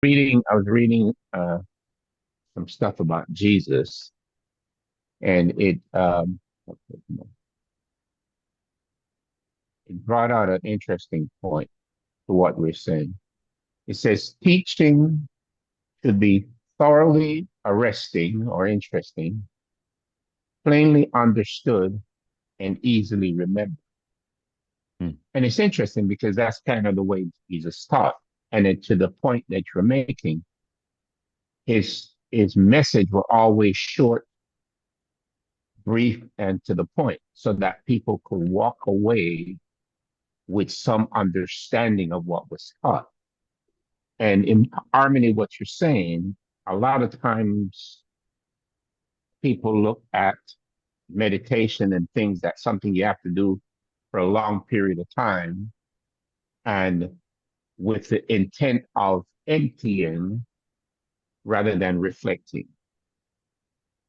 reading some stuff about Jesus, and it brought out an interesting point to what we're saying. It says teaching should be thoroughly arresting or interesting, plainly understood, and easily remembered. Hmm. And it's interesting because that's kind of the way Jesus taught. And then to the point that you're making, his message were always short, brief, and to the point, so that people could walk away with some understanding of what was taught. And in harmony, what you're saying, a lot of times people look at meditation and things that's something you have to do for a long period of time and with the intent of emptying rather than reflecting.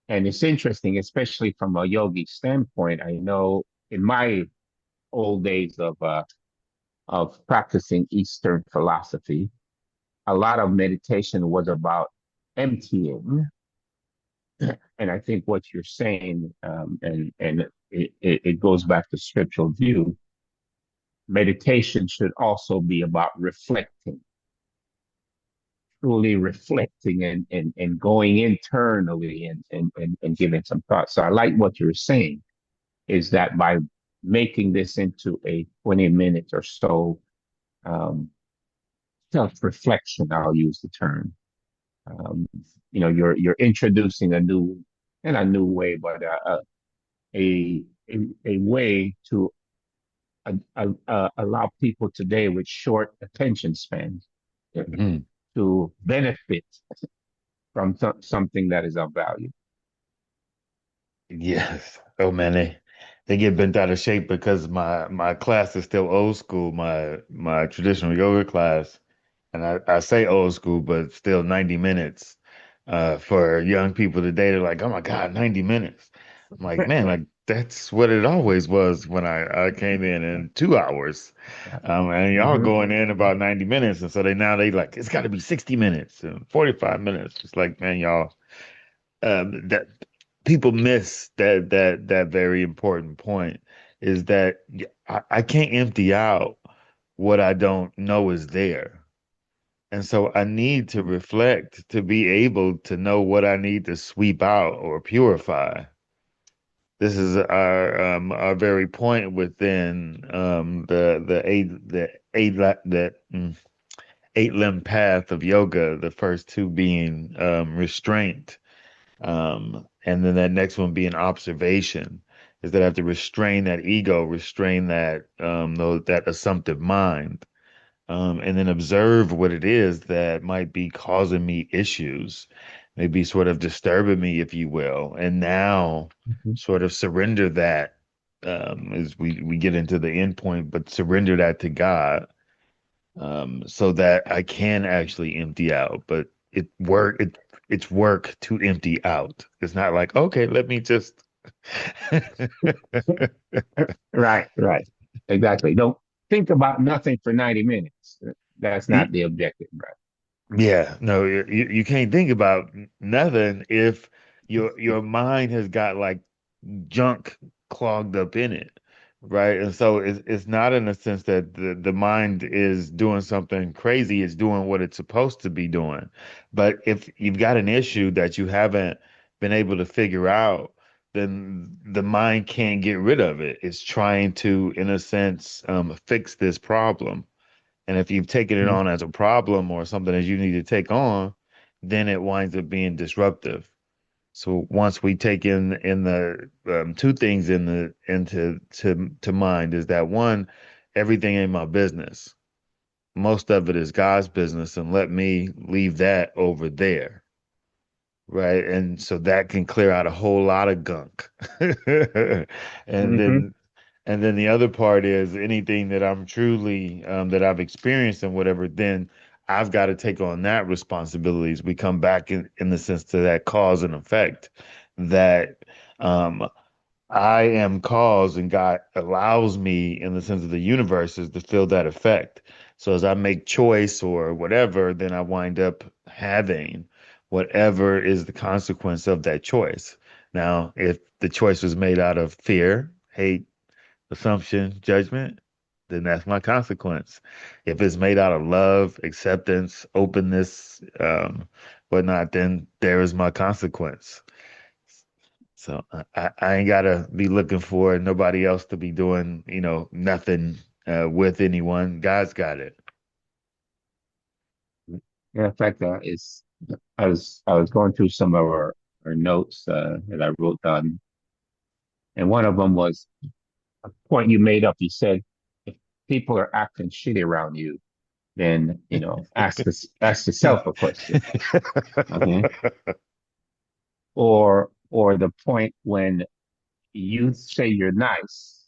And it's interesting, especially from a yogi standpoint. I know in my old days of practicing Eastern philosophy, a lot of meditation was about emptying. And I think what you're saying, and it goes back to scriptural view. Meditation should also be about reflecting, truly reflecting and going internally and giving some thought. So I like what you're saying is that by making this into a 20 minutes or so um, self-reflection, I'll use the term. Um, you're introducing a new, in a new way, but a, a way to allow people today with short attention spans Mhm. to benefit from something that is of value. Yes. Oh man, they get bent out of shape because my class is still old school, my traditional yoga class. And I say old school, but still 90 minutes. For young people today, they're like, oh my God, 90 minutes. I'm like, man, like that's what it always was when I came in 2 hours. And y'all Mhm. going in about 90 minutes. And so they like, it's got to be 60 minutes and 45 minutes. It's like, man, y'all, that people miss that very important point is that I can't empty out what I don't know is there. And so I need to reflect to be able to know what I need to sweep out or purify. This is our very point within the eight limb path of yoga. The first two being restraint, and then that next one being observation. Is that I have to restrain that ego, restrain that assumptive mind, and then observe what it is that might be causing me issues, maybe sort of disturbing me, if you will, and now Mhm. sort of surrender that as we get into the end point, but surrender that to God, so that I can actually empty out. But it's work to empty out. It's not like, okay, let me just Right, right. Exactly. Don't think about nothing for 90 minutes. That's not the objective, right? Yeah, no, you can't think about nothing if your mind has got like junk clogged up in it, right? And so it's not in a sense that the mind is doing something crazy, it's doing what it's supposed to be doing. But if you've got an issue that you haven't been able to figure out, then the mind can't get rid of it. It's trying to, in a sense, fix this problem. And if you've taken it Mhm. on as a problem or something that you need to take on, then it winds up being disruptive. So once we take in the two things in the into to mind is that one, everything ain't my business. Most of it is God's business, and let me leave that over there. Right. And so that can clear out a whole lot of gunk. And Mhm. then the other part is anything that I'm truly that I've experienced and whatever, then I've got to take on that responsibilities. We come back in the sense to that cause and effect that um I am cause and God allows me in the sense of the universes to feel that effect. So as I make choice or whatever, then I wind up having whatever is the consequence of that choice. Now, if the choice was made out of fear, hate, assumption, judgment, then that's my consequence. If it's made out of love, acceptance, openness, whatnot, then there is my consequence. So I ain't gotta be looking for nobody else to be doing, nothing with anyone. God's got it. In fact, I was going through some of our notes that I wrote down, and one of them was a point you made up. You said if people are acting shitty around you, then ask yourself a question. Okay. Or the point when you say you're nice,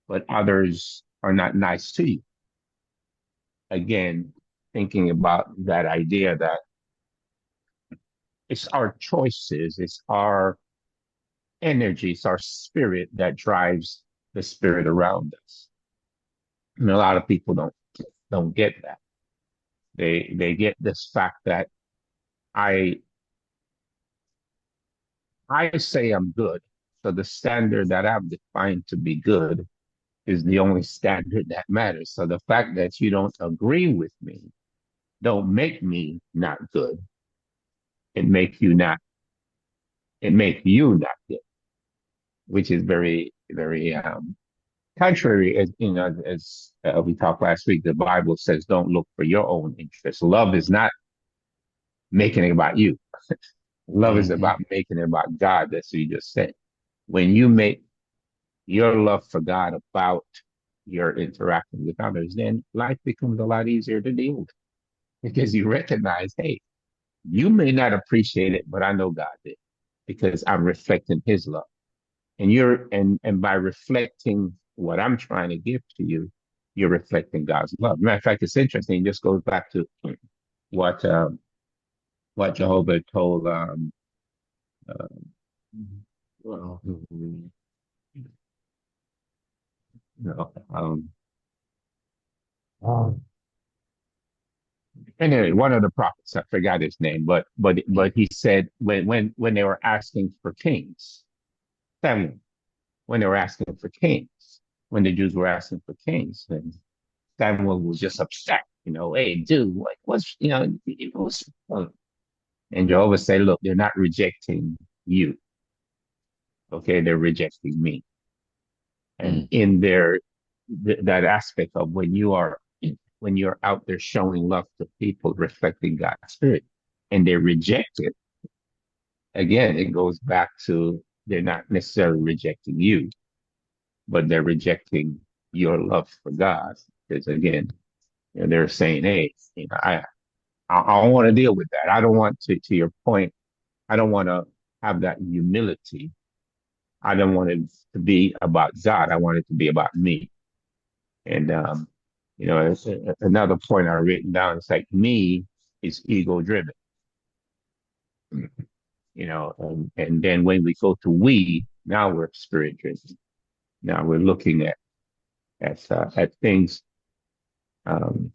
but others are not nice to you. Again, thinking about that idea that it's our choices, it's our energy, it's our spirit that drives the spirit around us. And a lot of people don't get that. They get this fact that I I say I'm good. So the standard that I've defined to be good is the only standard that matters. So the fact that you don't agree with me don't make me not good. It make you not. It make you not good, which is very very contrary. As we talked last week, the Bible says, "Don't look for your own interests." Love is not making it about you. Love is Hmm. about making it about God. That's what you just said. When you make your love for God about your interacting with others, then life becomes a lot easier to deal with because you recognize, hey, you may not appreciate it, but I know God did because I'm reflecting His love. And by reflecting what I'm trying to give to you, you're reflecting God's love. Matter of fact, it's interesting. It just goes back to what um, what Jehovah told uh, well, no, um, anyway, one of the prophets, I forgot his name, but he said when they were asking for kings, Samuel, when they were asking for kings, when the Jews were asking for kings, and Samuel was just upset, hey, dude, like what's it was, and Jehovah said, look, they're not rejecting you, okay, they're rejecting me, and Mm. in that aspect of when you're out there showing love to people, reflecting God's spirit, and they reject it. Again, it goes back to they're not necessarily rejecting you, but they're rejecting your love for God. Because again, they're saying, hey, I don't want to deal with that. I don't want to your point, I don't want to have that humility. I don't want it to be about God. I want it to be about me. And it's another point I've written down. It's like me is ego driven, and then when we go to we, now we're spirit driven. Now we're looking at things. Um,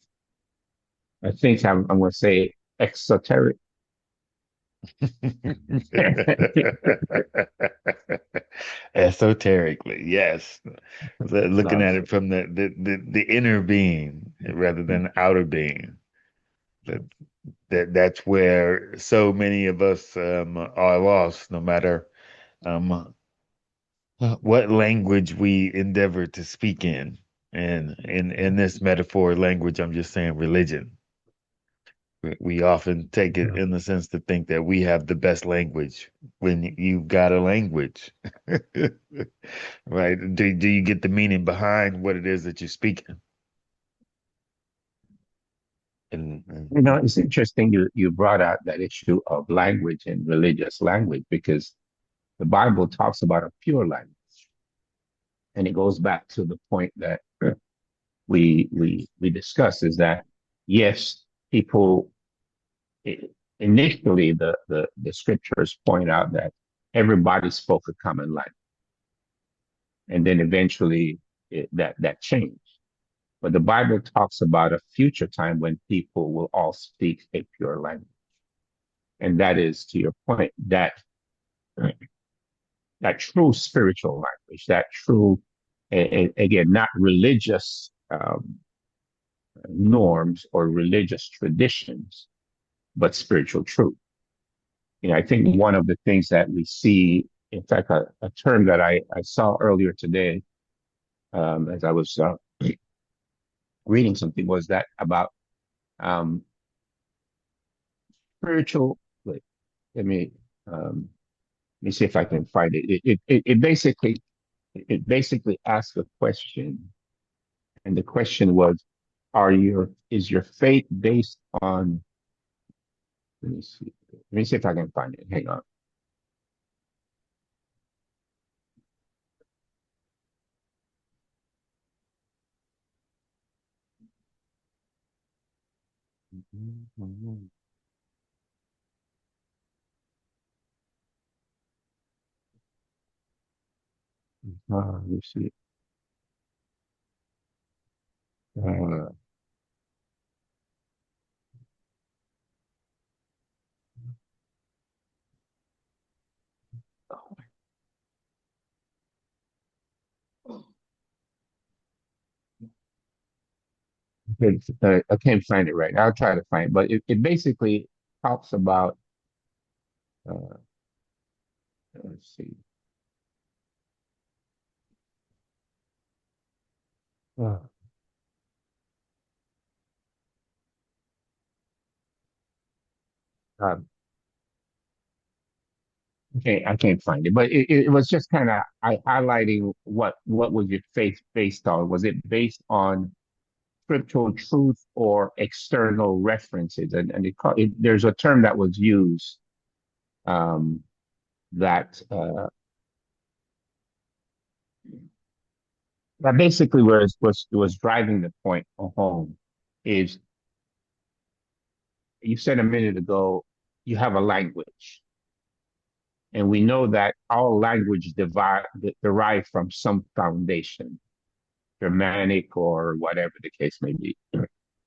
I think I'm going to say exoteric. Esoterically, yes. Looking No, at it from the inner being rather than outer being. That that's where so many of us are lost, no matter um, what language we endeavor to speak in. And in this metaphor language, I'm just saying religion. We often take it in the sense to think that we have the best language when you've got a language, right? Do you get the meaning behind what it is that you're speaking? And it's interesting you brought out that issue of language and religious language because the Bible talks about a pure language, and it goes back to the point that we discussed is that yes, people initially the scriptures point out that everybody spoke a common language. and then eventually that changed. But the Bible talks about a future time when people will all speak a pure language, and that is, to your point, that true spiritual language, that true, again, not religious norms or religious traditions, but spiritual truth. I think one of the things that we see, in fact, a term that I saw earlier today, as I was reading something, was that about um, spiritual. Wait, let me um, let me see if I can find it. It basically asks a question, and the question was, is your faith based on? Let me see. Let me see if I can find it. Hang on. Let me see. Uh, I can't find it right now. I'll try to find it, but it basically talks about. Uh, let's see. Uh, um, okay, I can't find it, but it was just kind of highlighting what was your faith based on? Was it based on scriptural truth or external references? And there's a term that was used um, that basically was driving the point home is you said a minute ago you have a language, and we know that all language derive from some foundation, Germanic or whatever the case may be.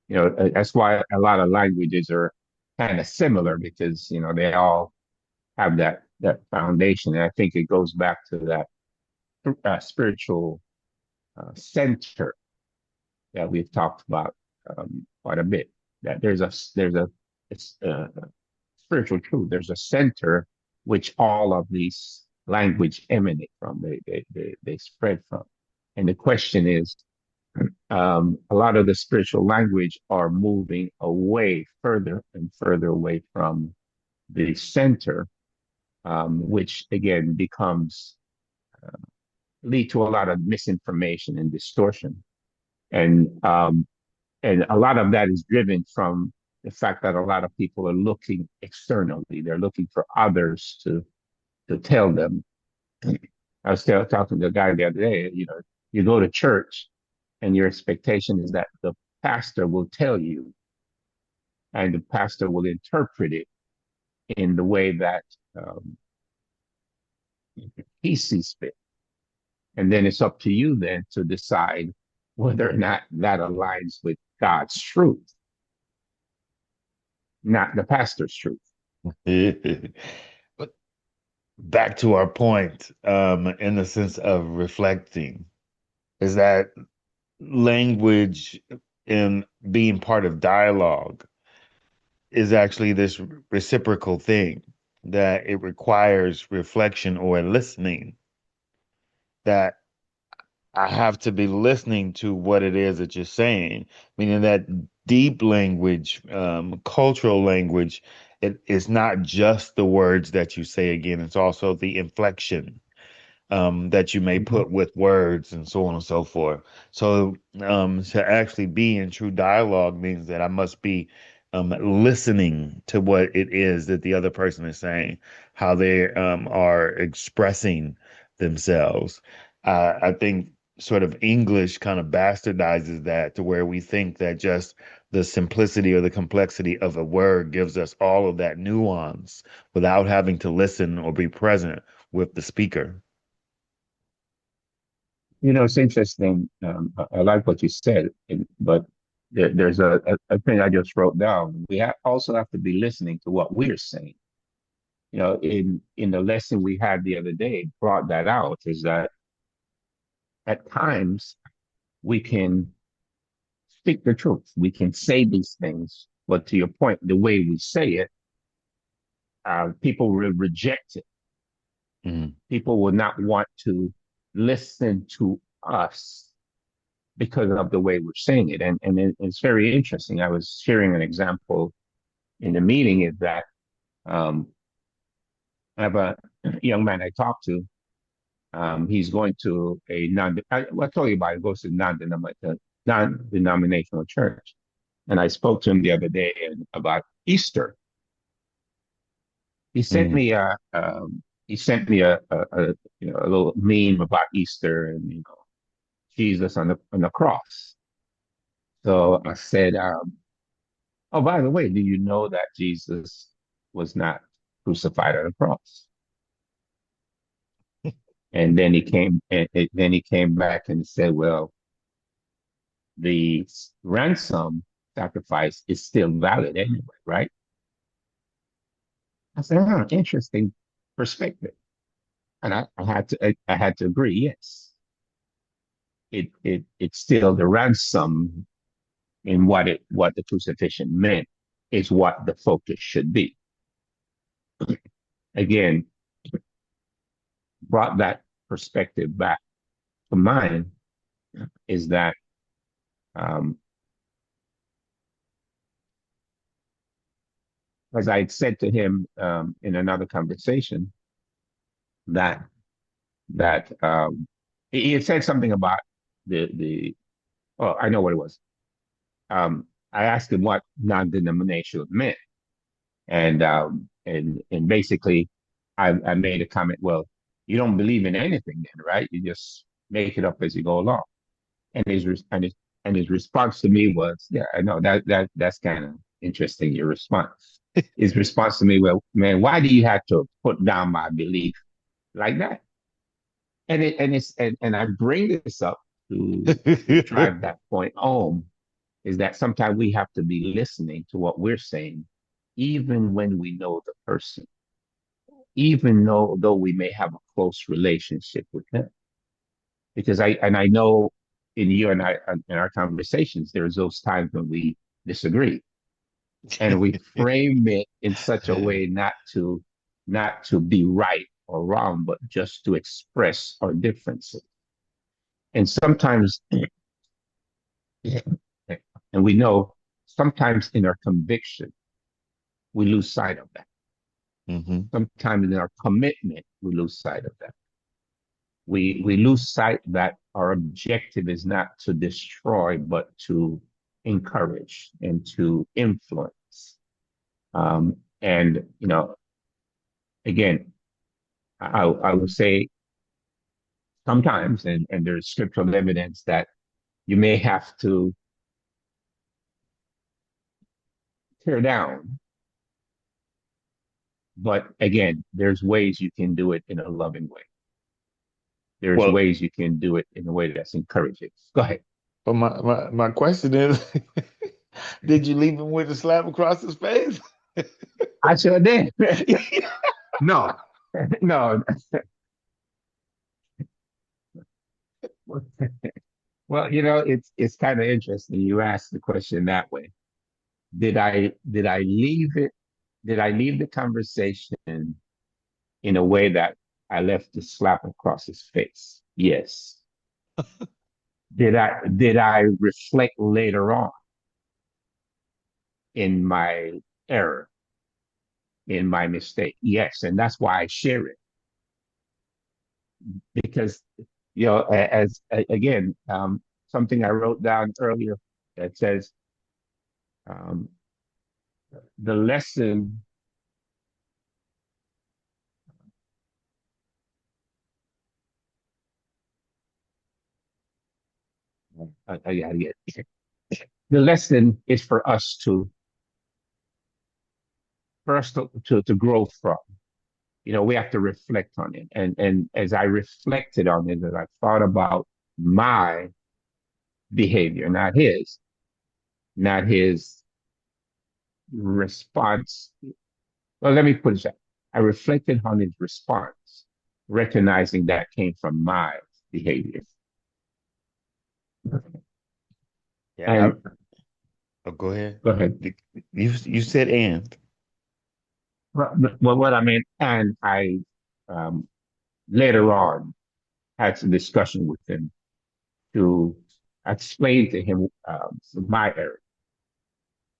That's why a lot of languages are kind of similar, because they all have that foundation. And I think it goes back to that spiritual center that we've talked about quite a bit. That there's a it's spiritual truth. There's a center which all of these language emanate from. They spread from. And the question is, a lot of the spiritual language are moving away, further and further away from the center, which again becomes lead to a lot of misinformation and distortion. And a lot of that is driven from the fact that a lot of people are looking externally. They're looking for others to tell them. I was talking to a guy the other day. You go to church, and your expectation is that the pastor will tell you, and the pastor will interpret it in the way that um, he sees fit. And then it's up to you then to decide whether or not that aligns with God's truth, not the pastor's truth. But back to our point, in the sense of reflecting, is that language and being part of dialogue is actually this reciprocal thing that it requires reflection or listening, that I have to be listening to what it is that you're saying, meaning that deep language, cultural language, it is not just the words that you say again, it's also the inflection that you may Mhm. put with words and so on and so forth. So to actually be in true dialogue means that I must be listening to what it is that the other person is saying, how they are expressing themselves. I think sort of English kind of bastardizes that to where we think that just the simplicity or the complexity of a word gives us all of that nuance without having to listen or be present with the speaker. It's interesting. I like what you said, but there's a thing I just wrote down. Also have to be listening to what we're saying. In the lesson we had the other day, brought that out is that at times we can speak the truth. We can say these things, but to your point, the way we say it, people will reject it. Mm. People will not want to listen to us because of the way we're saying it. It's very interesting. I was sharing an example in the meeting is that um, I have a young man I talked to. He's going to I told you about it, goes to non-denominational church. And I spoke to him the other day about Easter. He sent Mm. me a little meme about Easter and Jesus on the cross. So I said, oh, by the way, do you know that Jesus was not crucified on the cross? And then he came back and said, well, the ransom sacrifice is still valid anyway, right? I said, oh, interesting perspective. And I had to agree, yes. It's still the ransom in what the crucifixion meant is what the focus should be. Again, brought that perspective back to mind is that um, as I had said to him in another conversation, that he had said something about the oh, I know what it was. I asked him what non-denominational meant, and basically, I made a comment. Well, you don't believe in anything, then, right? You just make it up as you go along. And his response to me was, yeah, I know that's kind of interesting. Your response. His response to me, well, man, why do you have to put down my belief like that? And I bring this up to drive that point home is that sometimes we have to be listening to what we're saying, even when we know the person, even though we may have a close relationship with them. Because I know in you and I in our conversations, there's those times when we disagree and we frame it in such a way not to be right or wrong, but just to express our differences. And sometimes, and we know sometimes in our conviction, we lose sight of that. Hmm. Sometimes in our commitment, we lose sight of that. We lose sight that our objective is not to destroy, but to encourage and to influence. And again, I would say sometimes, and there's scriptural evidence that you may have to tear down, but again, there's ways you can do it in a loving way. There's Well, ways you can do it in a way that's encouraging. Go ahead. but my question is, did you leave him with a slap across his face? I sure did. No, no. Well, it's kind of interesting. You asked the question that way. Did I leave it? Did I leave the conversation in a way that I left the slap across his face? Yes. Did I reflect later on in my error, in my mistake? Yes, and that's why I share it because as again, something I wrote down earlier that says um, the lesson. I gotta get the lesson is for us to grow from. We have to reflect on it. And as I reflected on it, as I thought about my behavior, not his response. Well, let me put it that. I reflected on his response, recognizing that came from my behavior. Yeah, And oh, go ahead. go ahead. You said and. Well, what I mean, and I um, later on had some discussion with him to explain to him my error,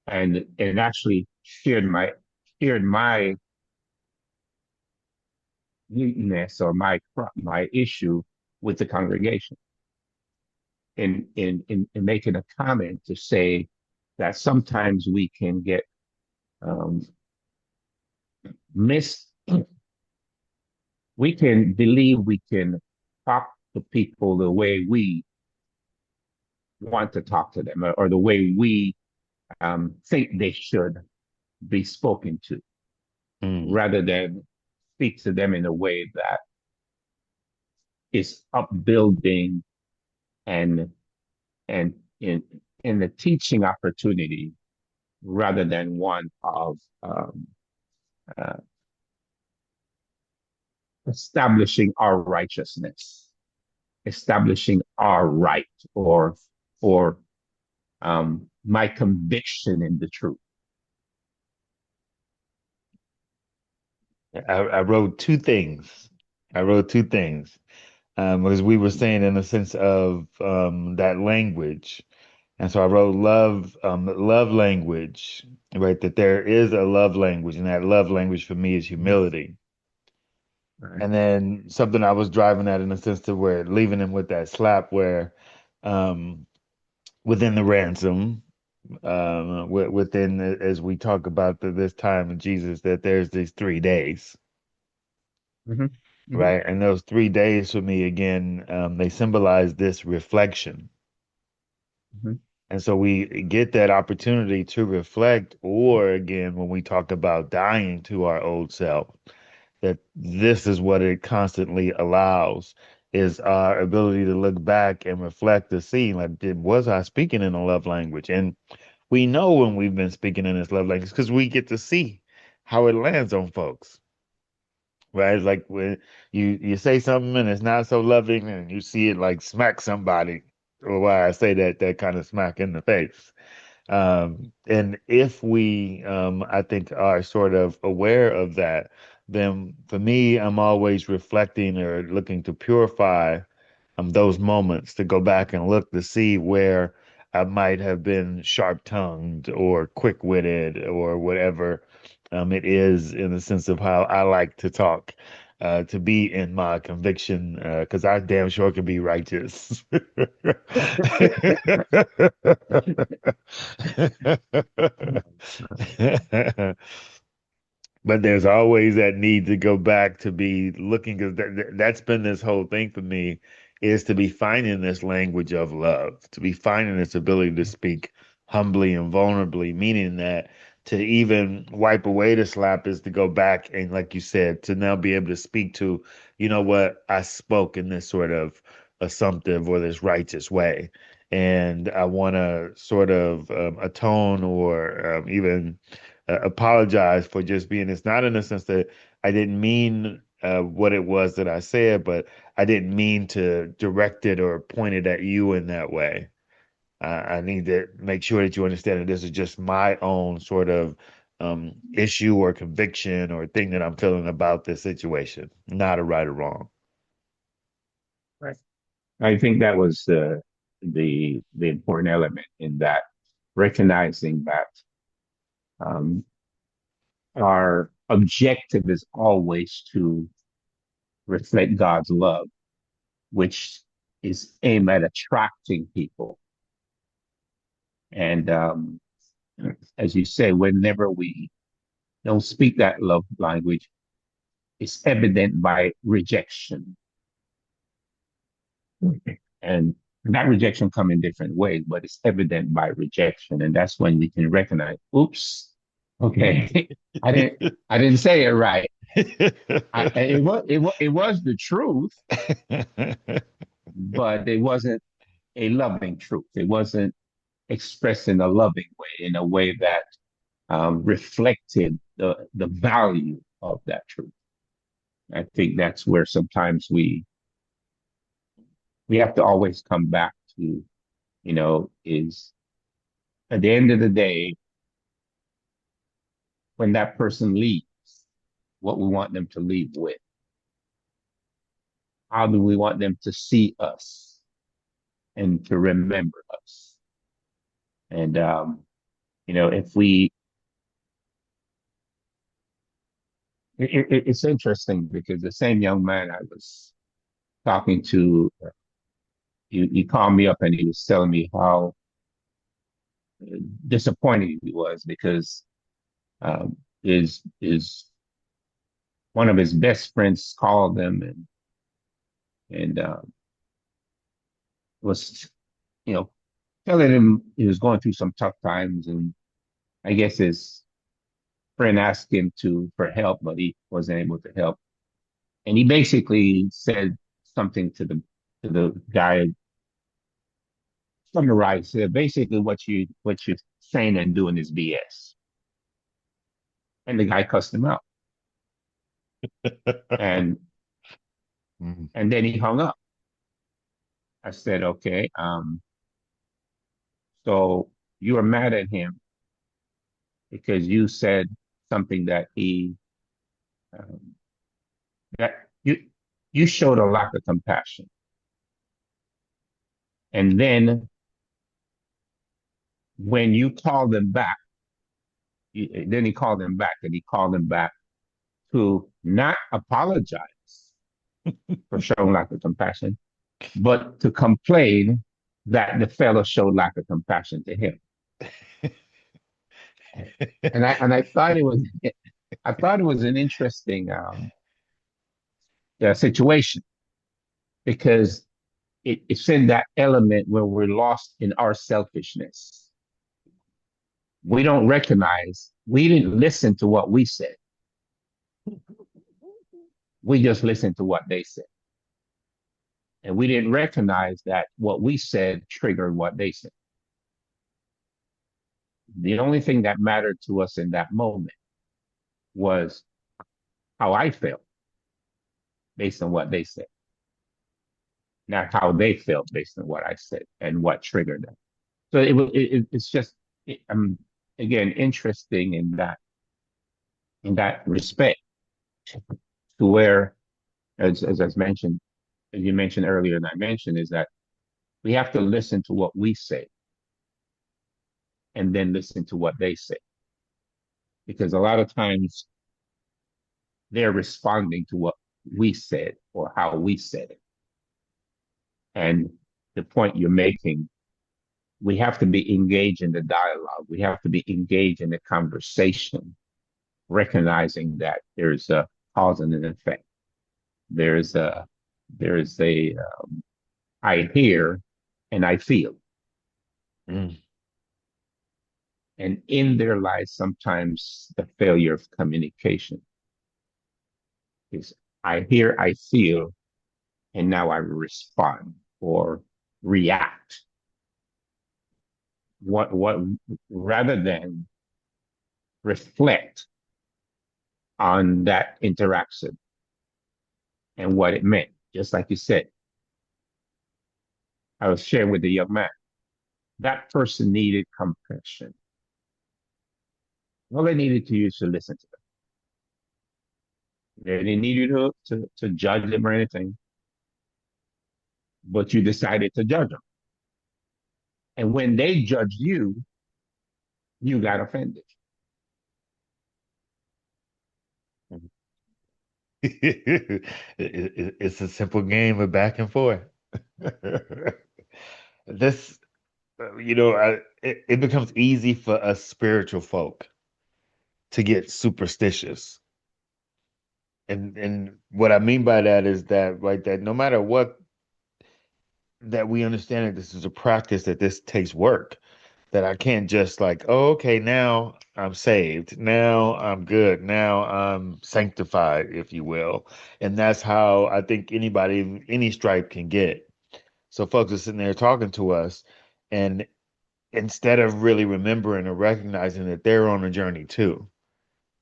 and actually shared my weakness or my issue with the congregation in making a comment to say that sometimes we can get um, mis we can believe we can talk to people the way we want to talk to them, or the way we think they should be spoken to, Mm. rather than speak to them in a way that is upbuilding and and in the teaching opportunity, rather than one of uh, establishing our righteousness, establishing our right, or my conviction in the truth. I wrote two things. I wrote two things. As we were saying in the sense of that language. And so I wrote love language, right? That there is a love language, and that love language for me is humility. Right. And then something I was driving at in a sense to where leaving him with that slap where um, within the ransom, within as we talk about this time of Jesus, that there's these 3 days, Mm-hmm. Mm-hmm. right? And those 3 days for me, again, they symbolize this reflection. Mm-hmm. And so we get that opportunity to reflect, or again, when we talk about dying to our old self, that this is what it constantly allows is our ability to look back and reflect to see, like, was I speaking in a love language? And we know when we've been speaking in this love language because we get to see how it lands on folks. Right? It's like when you say something and it's not so loving and you see it like smack somebody, or why I say that kind of smack in the face. And if we, I think, are sort of aware of that, then for me, I'm always reflecting or looking to purify those moments to go back and look to see where I might have been sharp-tongued or quick-witted or whatever it is in the sense of how I like to talk. To be in my conviction, because I damn sure can be righteous. But there's always that need to go back to be looking because that's been this whole thing for me is to be finding this language of love, to be finding this ability to speak humbly and vulnerably, meaning that to even wipe away the slap is to go back and, like you said, to now be able to speak to, you know what, I spoke in this sort of assumptive or this righteous way. And I want to sort of atone or even apologize for just being. It's not in the sense that I didn't mean what it was that I said, but I didn't mean to direct it or point it at you in that way. I need to make sure that you understand that this is just my own sort of issue or conviction or thing that I'm feeling about this situation, not a right or wrong. Right. I think that was the important element in that, recognizing that um, our objective is always to reflect God's love, which is aimed at attracting people. And as you say, whenever we don't speak that love language, it's evident by rejection. And that rejection come in different ways, but it's evident by rejection. And that's when we can recognize, oops, okay, I didn't say it right. It was the truth, but it wasn't a loving truth. It wasn't expressed in a loving way, in a way that reflected the value of that truth. I think that's where sometimes we have to always come back to, is at the end of the day, when that person leaves, what we want them to leave with. How do we want them to see us and to remember us? And, if it's interesting because the same young man I was talking to, he called me up and he was telling me how disappointed he was because his one of his best friends called him and was you know telling him he was going through some tough times, and I guess his friend asked him to for help, but he wasn't able to help, and he basically said something to the guy, summarized, said basically what you're saying and doing is BS, and the guy cussed him out, and Mm. and then he hung up. I said, okay, so you were mad at him because you said something um, that you showed a lack of compassion, and then when you called him back, then he called him back, and he called him back to not apologize for showing lack of compassion, but to complain that the fellow showed lack of compassion to him. And I thought it was I thought it was an interesting situation because it's in that element where we're lost in our selfishness. We don't recognize we didn't listen to what we said. We just listened to what they said. And we didn't recognize that what we said triggered what they said. The only thing that mattered to us in that moment was how I felt based on what they said, not how they felt based on what I said and what triggered them. So it's just, again, interesting in that respect to where, as I mentioned, as you mentioned earlier, and I mentioned, is that we have to listen to what we say and then listen to what they say. Because a lot of times they're responding to what we said or how we said it. And the point you're making, we have to be engaged in the dialogue. We have to be engaged in the conversation, recognizing that there's a cause and an effect. There's a, there's a, I hear and I feel. Mm. And in their lives, sometimes the failure of communication is I hear, I feel, and now I respond or react. What rather than reflect on that interaction and what it meant. Just like you said, I was sharing with the young man. That person needed compassion. All they needed to use to listen to them. They didn't need you to judge them or anything, but you decided to judge them. And when they judged you, you got offended. It's a simple game of back and forth. This, it becomes easy for us spiritual folk to get superstitious. And what I mean by that is that, right, that no matter what, that we understand that this is a practice, that this takes work, that I can't just like, oh, okay, now I'm saved. Now I'm good. Now I'm sanctified, if you will. And that's how I think anybody, any stripe can get. So folks are sitting there talking to us, and instead of really remembering or recognizing that they're on a journey too,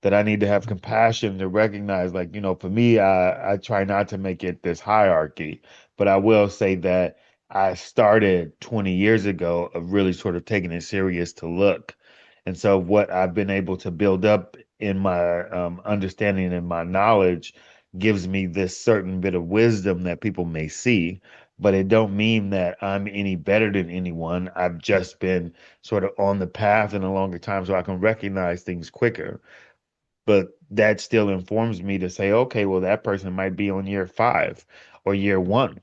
that I need to have compassion to recognize, like, for me, I try not to make it this hierarchy, but I will say that I started 20 years ago of really sort of taking it serious to look. And so what I've been able to build up in my understanding and my knowledge gives me this certain bit of wisdom that people may see, but it don't mean that I'm any better than anyone. I've just been sort of on the path in a longer time so I can recognize things quicker, but that still informs me to say, okay, well, that person might be on year 5 or year 1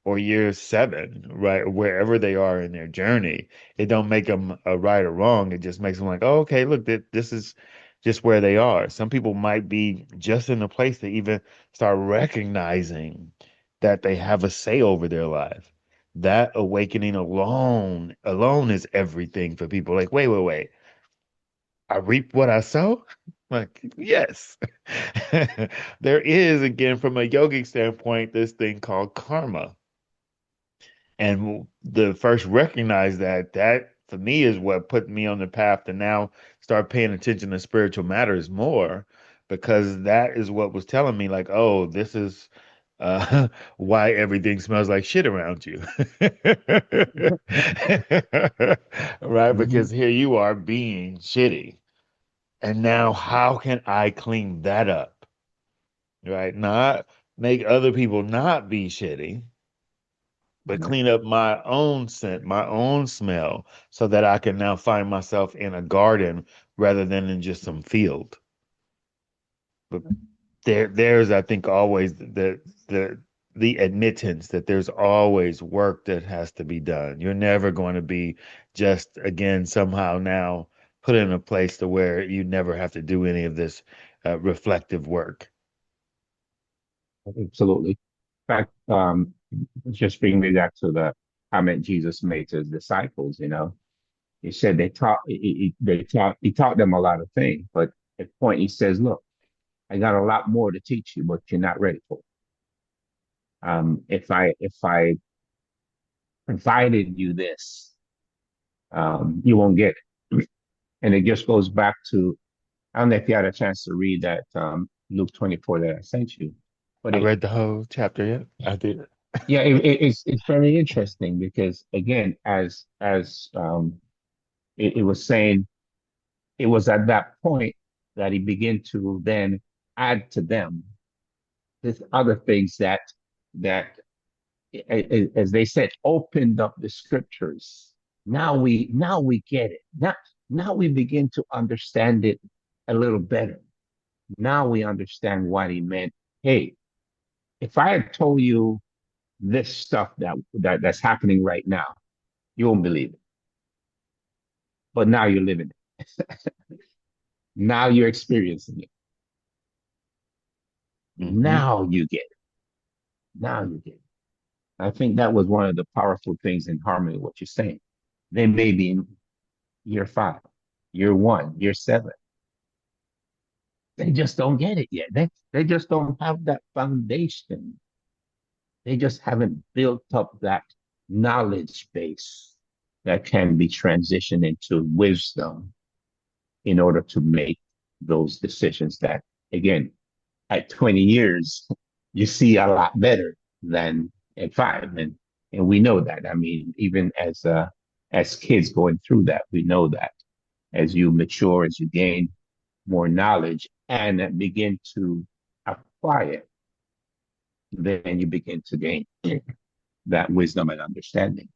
or year 7, right? Wherever they are in their journey. It don't make them a right or wrong. It just makes them like, oh, okay, look, this is just where they are. Some people might be just in a place to even start recognizing that they have a say over their life. That awakening alone is everything for people. Like, wait. I reap what I sow? Like, yes. There is, again, from a yogic standpoint, this thing called karma. And the first recognize that for me is what put me on the path to now start paying attention to spiritual matters more, because that is what was telling me, like, oh, this is why everything smells like shit around you. Right? Because Mhm. here you are being shitty. And now, how can I clean that up? Right? Not make other people not be shitty, but Right. clean up my own scent, my own smell, so that I can now find myself in a garden rather than in just some field. But there's, I think, always the admittance that there's always work that has to be done. You're never going to be just, again, somehow now put in a place to where you never have to do any of this reflective work. Absolutely. In fact, just bring me back to the comment Jesus made to his disciples. He said he taught them a lot of things, but at the point he says, "Look, I got a lot more to teach you, but you're not ready for it. If I provided you this, you won't get it." And it just goes back to, I don't know if you had a chance to read that Luke 24 that I sent you, but I read the whole chapter yet. I did. yeah, it's very interesting because again, it was saying, it was at that point that he began to then add to them these other things that, as they said, opened up the scriptures. Now we get it. Now we begin to understand it a little better. Now we understand what he meant. Hey, if I had told you this stuff that's happening right now, you won't believe it. But now you're living it. Now you're experiencing it. Hmm. Now you get it. Now you get it. I think that was one of the powerful things in harmony with what you're saying. They may be in year 5, year 1, year 7. They just don't get it yet. They just don't have that foundation. They just haven't built up that knowledge base that can be transitioned into wisdom in order to make those decisions that, again, at 20 years, you see a lot better than at 5. And we know that. I mean, even as kids going through that, we know that as you mature, as you gain more knowledge and begin to apply it, then you begin to gain that wisdom and understanding.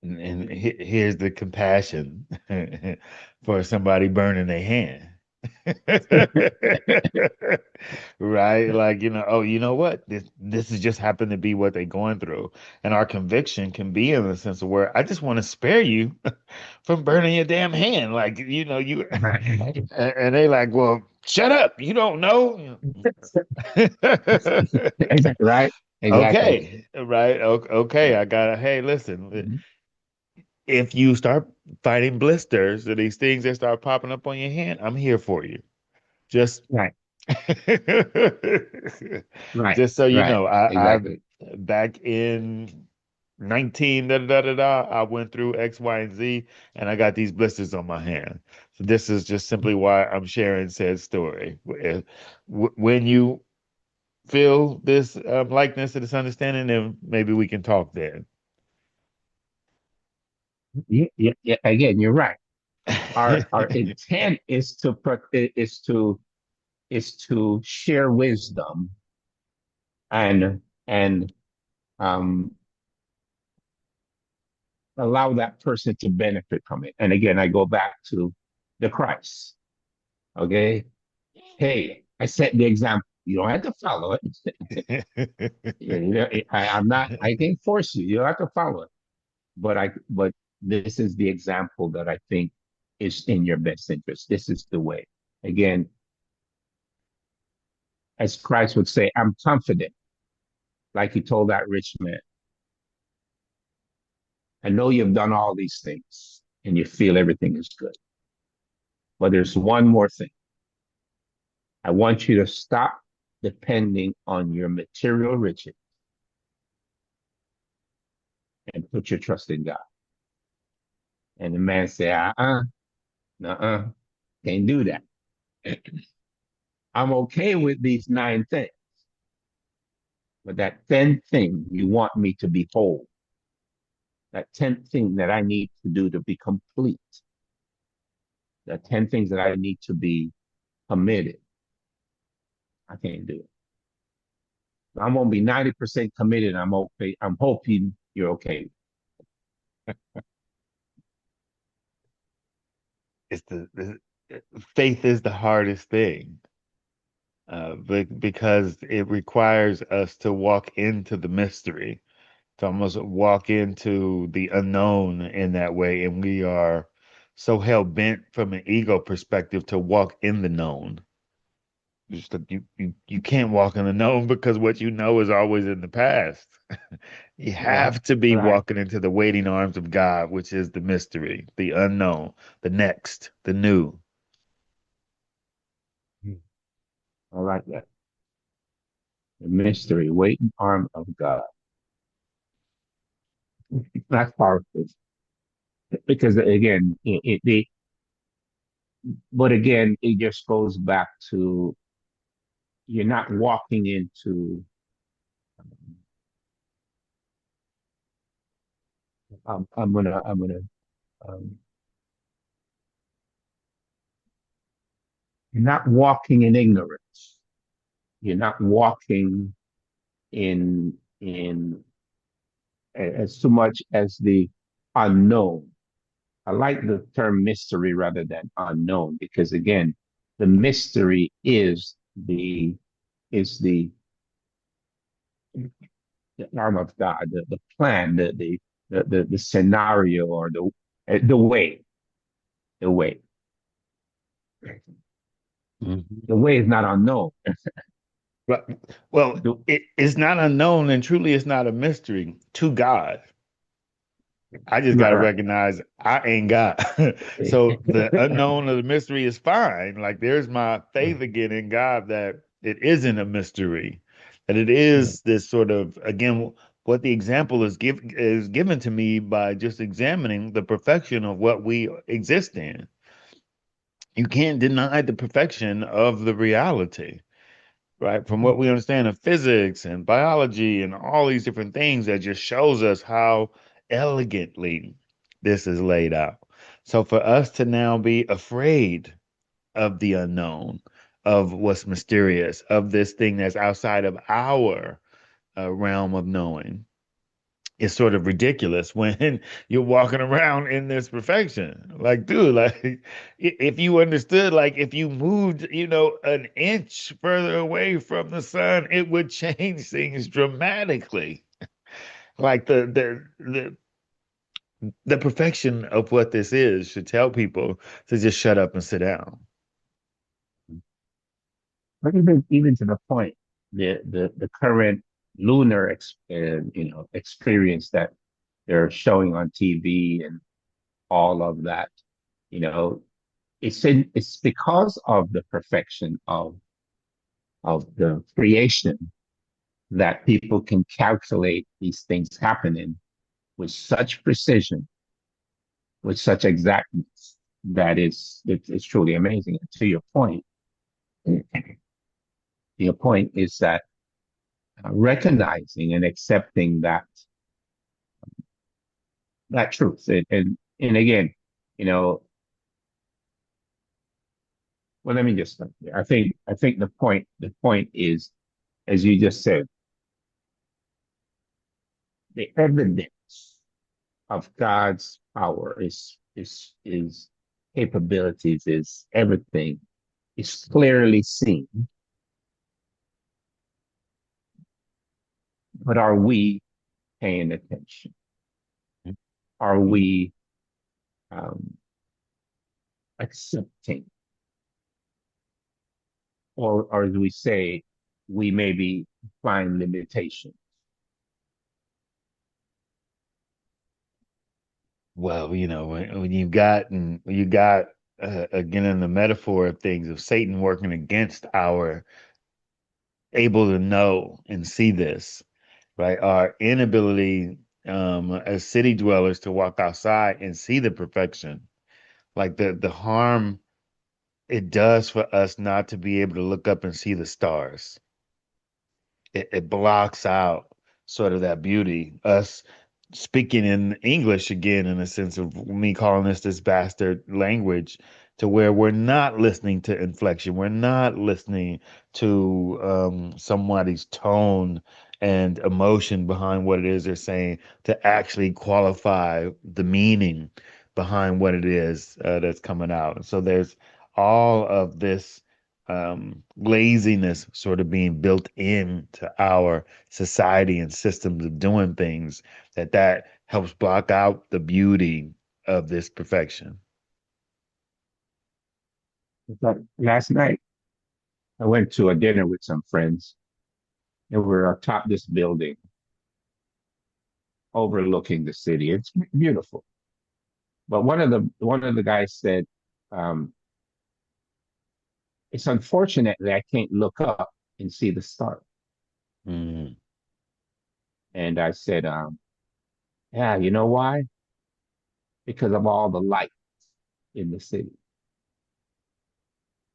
And here's the compassion for somebody burning their hand. Right? Like, oh, you know what? This has just happened to be what they're going through. And our conviction can be in the sense of where I just want to spare you from burning your damn hand. Like, you Right. and they like, well, shut up. You don't know. Exactly. Right. Exactly. Okay, right. Okay, I got to hey, listen. Mhm. If you start fighting blisters or these things that start popping up on your hand, I'm here for you. Just Right. Right. just so you Right. know, I Exactly. back in 19 da da da da, I went through X, Y, and Z, and I got these blisters on my hand. So this is just simply why I'm sharing said story. When you feel this likeness to this understanding, then maybe we can talk then. Yeah, again, you're right. Our intent is to share wisdom and um, allow that person to benefit from it. And again, I go back to the Christ. Okay, hey, I set the example. You don't have to follow it. I'm not. I can't force you. You don't have to follow it. But this is the example that I think is in your best interest. This is the way. Again, as Christ would say, I'm confident, like he told that rich man. I know you've done all these things and you feel everything is good. But there's one more thing. I want you to stop depending on your material riches and put your trust in God. And the man said, uh-uh, can't do that. I'm okay with these 9 things, but that 10th thing you want me to be whole, that 10th thing that I need to do to be complete, the 10 things that I need to be committed, I can't do it. I'm gonna be 90% committed. I'm okay. I'm hoping you're okay. It's the faith is the hardest thing, because it requires us to walk into the mystery, to almost walk into the unknown in that way, and we are so hell bent from an ego perspective to walk in the known. Just that you can't walk in the known because what you know is always in the past. You Right, have to be right. walking into the waiting arms of God, which is the mystery, the unknown, the next, the new. I like that. The mystery, waiting arm of God. That's powerful because again, but again, it just goes back to you're not walking into. I'm gonna. Um, you're not walking in ignorance. You're not walking in as too much as the unknown. I like the term mystery rather than unknown because again, the mystery the is the arm of God, the plan, the scenario or the way, the way. Mhm. The way is not unknown. But, well, The- it's not unknown and truly it's not a mystery to God. I just got right, to right. recognize I ain't God. So the unknown of the mystery is fine. Like there's my faith again in God that it isn't a mystery, that it is this sort of, again, what the example is given to me by just examining the perfection of what we exist in. You can't deny the perfection of the reality, right? From what we understand of physics and biology and all these different things, that just shows us how elegantly this is laid out. So for us to now be afraid of the unknown, of what's mysterious, of this thing that's outside of our realm of knowing, is sort of ridiculous when you're walking around in this perfection. Like, dude, like if you understood, like if you moved, an inch further away from the sun, it would change things dramatically. Like the perfection of what this is should tell people to just shut up and sit down. But even to the point, the current lunar experience that they're showing on TV and all of that, you know, it's because of the perfection of the creation that people can calculate these things happening with such precision, with such exactness that it's truly amazing. And to your point is that recognizing and accepting that truth, and again, you know, well, let me just stop there. I think the point is, as you just said, the evidence of God's power is capabilities, is everything is clearly seen. But are we paying attention? Are we um, accepting, or do we say we maybe find limitations? Well, when you got again in the metaphor of things of Satan working against our able to know and see this, right? Our inability as city dwellers to walk outside and see the perfection, like the harm it does for us not to be able to look up and see the stars. It blocks out sort of that beauty. Us speaking in English again, in a sense of me calling this bastard language, to where we're not listening to inflection, we're not listening to somebody's tone and emotion behind what it is they're saying to actually qualify the meaning behind what it is that's coming out. And so there's all of this laziness sort of being built into our society and systems of doing things that helps block out the beauty of this perfection. But last night, I went to a dinner with some friends, and we're atop this building overlooking the city. It's beautiful. But one of the guys said, um, "It's unfortunate that I can't look up and see the stars." Mm, And I said, "Yeah, you know why? Because of all the light in the city."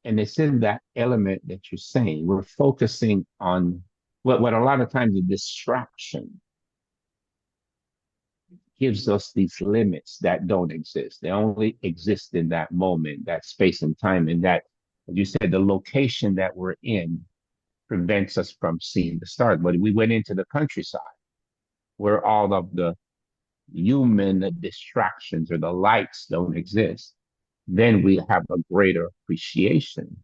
And it's in that element that you're saying. We're focusing on what a lot of times the distraction gives us these limits that don't exist. They only exist in that moment, that space and time, and that, as you said, the location that we're in prevents us from seeing the stars. But we went into the countryside where all of the human distractions or the lights don't exist. Then we have a greater appreciation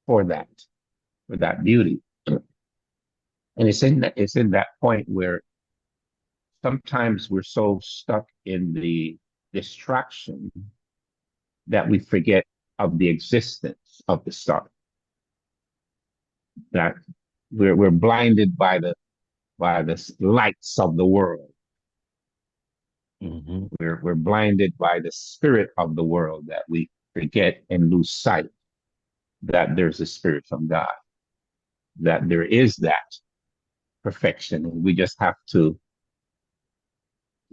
for that beauty. And it's in that point where sometimes we're so stuck in the distraction that we forget of the existence of the star. That we're blinded by the lights of the world. mhm. We're blinded by the spirit of the world that we forget and lose sight that there's a spirit from God, that there is that perfection. And we just have to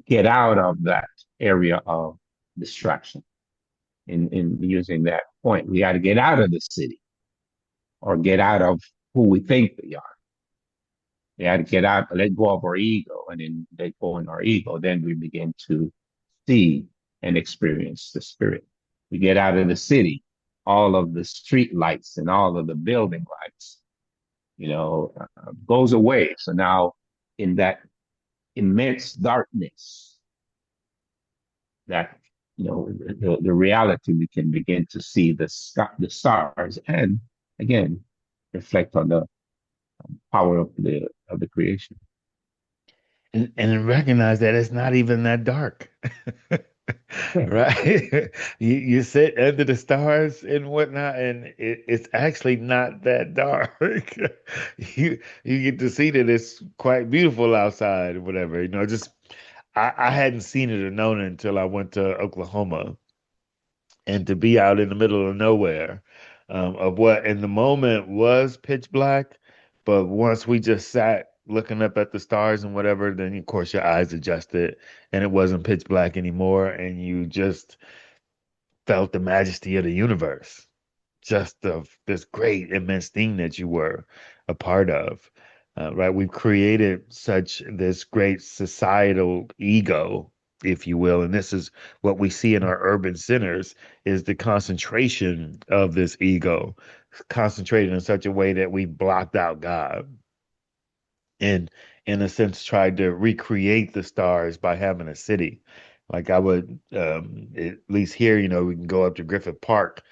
get out of that area of distraction. In using that point, we got to get out of the city or get out of who we think we are. We got to get out, let go of our ego, and then let go in our ego. Then we begin to see and experience the spirit. We get out of the city, all of the street lights and all of the building lights, goes away. So now, in that immense darkness, that the reality, we can begin to see the stars, and again reflect on the power of the creation. And recognize that it's not even that dark. Yeah. Right? You sit under the stars and whatnot, and it's actually not that dark. You get to see that it's quite beautiful outside or whatever. Just I hadn't seen it or known it until I went to Oklahoma, and to be out in the middle of nowhere, of what in the moment was pitch black, but once we just sat looking up at the stars and whatever, then of course your eyes adjusted and it wasn't pitch black anymore, and you just felt the majesty of the universe, just of this great, immense thing that you were a part of. Right? We've created such this great societal ego, if you will, and this is what we see in our urban centers is the concentration of this ego, concentrated in such a way that we blocked out God and in a sense tried to recreate the stars by having a city. Like I would at least here, we can go up to Griffith Park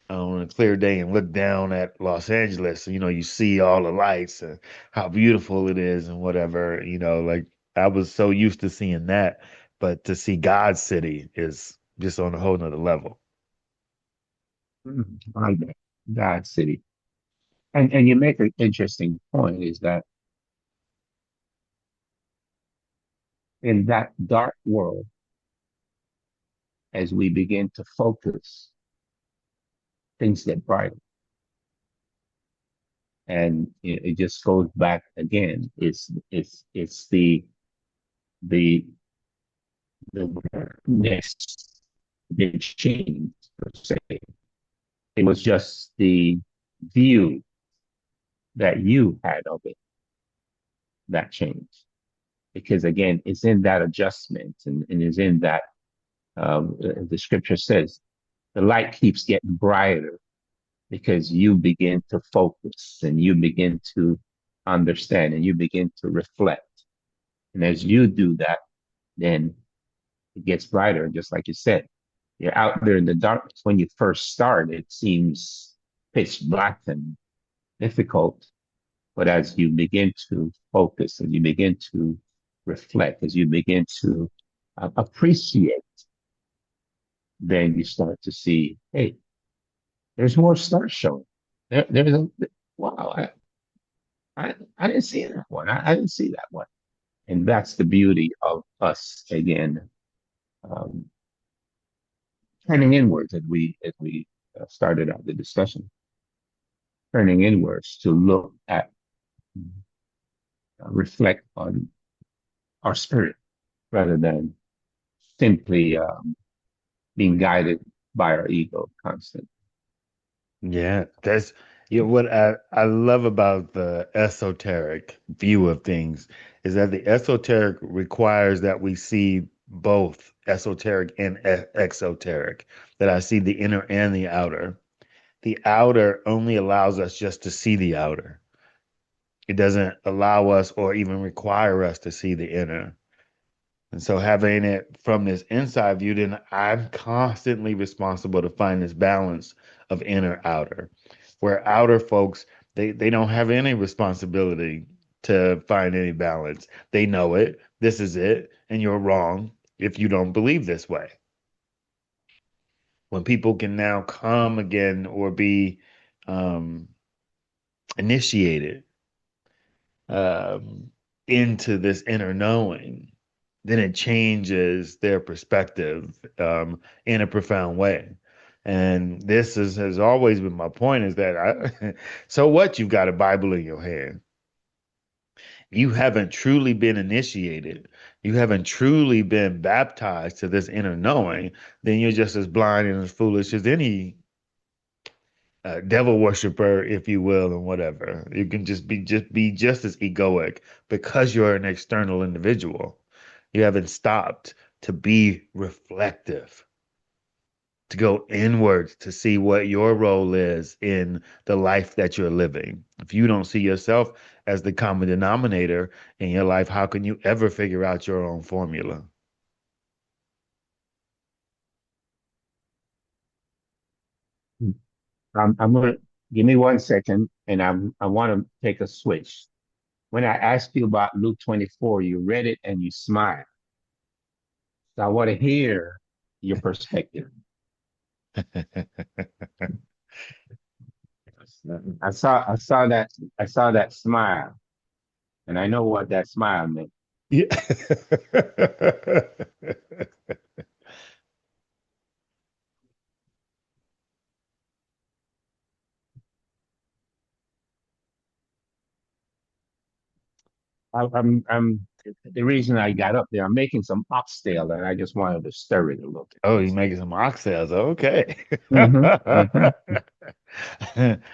on a clear day and look down at Los Angeles. You see all the lights and how beautiful it is and whatever, like I was so used to seeing that, but to see God's city is just on a whole nother level. My God City. And you make an interesting point is that in that dark world, as we begin to focus, things get brighter. And it just goes back again. It's the the next big change per se. It was just the view that you had of it that changed. Because again, it's in that adjustment and is in that the scripture says the light keeps getting brighter because you begin to focus and you begin to understand and you begin to reflect. And as you do that, then it gets brighter. Just like you said, you're out there in the darkness. When you first start, it seems pitch black and difficult. But as you begin to focus and you begin to reflect, as you begin to appreciate, then you start to see, hey, there's more stars showing. There's a wow, I didn't see that one. I didn't see that one. And that's the beauty of us again, um, turning inwards as we started out the discussion, turning inwards to look at, reflect on our spirit rather than simply being guided by our ego constantly. Yeah, that's what I love about the esoteric view of things is that the esoteric requires that we see both esoteric and exoteric, that I see the inner and the outer. The outer only allows us just to see the outer. It doesn't allow us or even require us to see the inner. And so having it from this inside view, then I'm constantly responsible to find this balance of inner outer. Where outer folks, they don't have any responsibility to find any balance. They know it. This is it, and you're wrong if you don't believe this way. When people can now come again or be um, initiated um, into this inner knowing, then it changes their perspective in a profound way. And this has always been my point is that so what you've got a Bible in your hand. You haven't truly been initiated. You haven't truly been baptized to this inner knowing, then you're just as blind and as foolish as any devil worshiper, if you will, and whatever. You can just be just as egoic because you're an external individual. You haven't stopped to be reflective, to go inwards to see what your role is in the life that you're living. If you don't see yourself as the common denominator in your life, how can you ever figure out your own formula? I'm gonna give me 1 second, and I want to take a switch. When I asked you about Luke 24, you read it and you smiled. So I want to hear your perspective. I saw that smile, and I know what that smile meant. Yeah. I'm the reason I got up there. I'm making some oxtail, and I just wanted to stir it a little bit. Oh, you That's making some oxtails. Okay. hmm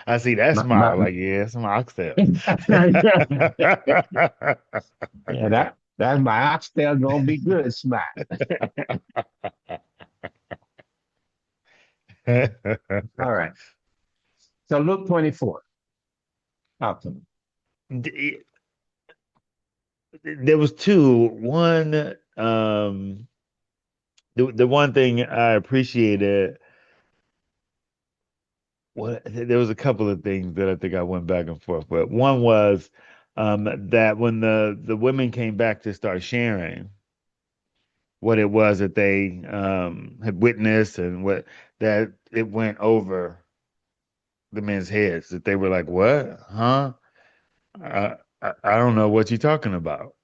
I see that my, smile. my, Like, yeah, some oxtails. yeah, that's my oxtail gonna be good, smile. All right. So Luke 24. Talk to me. There was two. One, the one thing I appreciated, there was a couple of things that I think I went back and forth with. One was that when the women came back to start sharing what it was that they had witnessed and what that it went over the men's heads that they were like, "What? Huh? I don't know what you're talking about."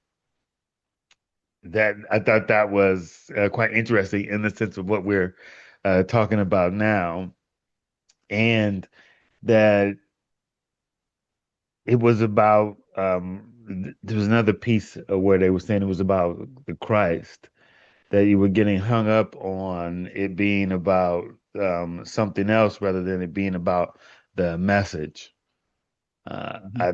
That I thought that was quite interesting in the sense of what we're talking about now, and that it was about there was another piece of where they were saying it was about the Christ, that you were getting hung up on it being about something else rather than it being about the message. Mhm. I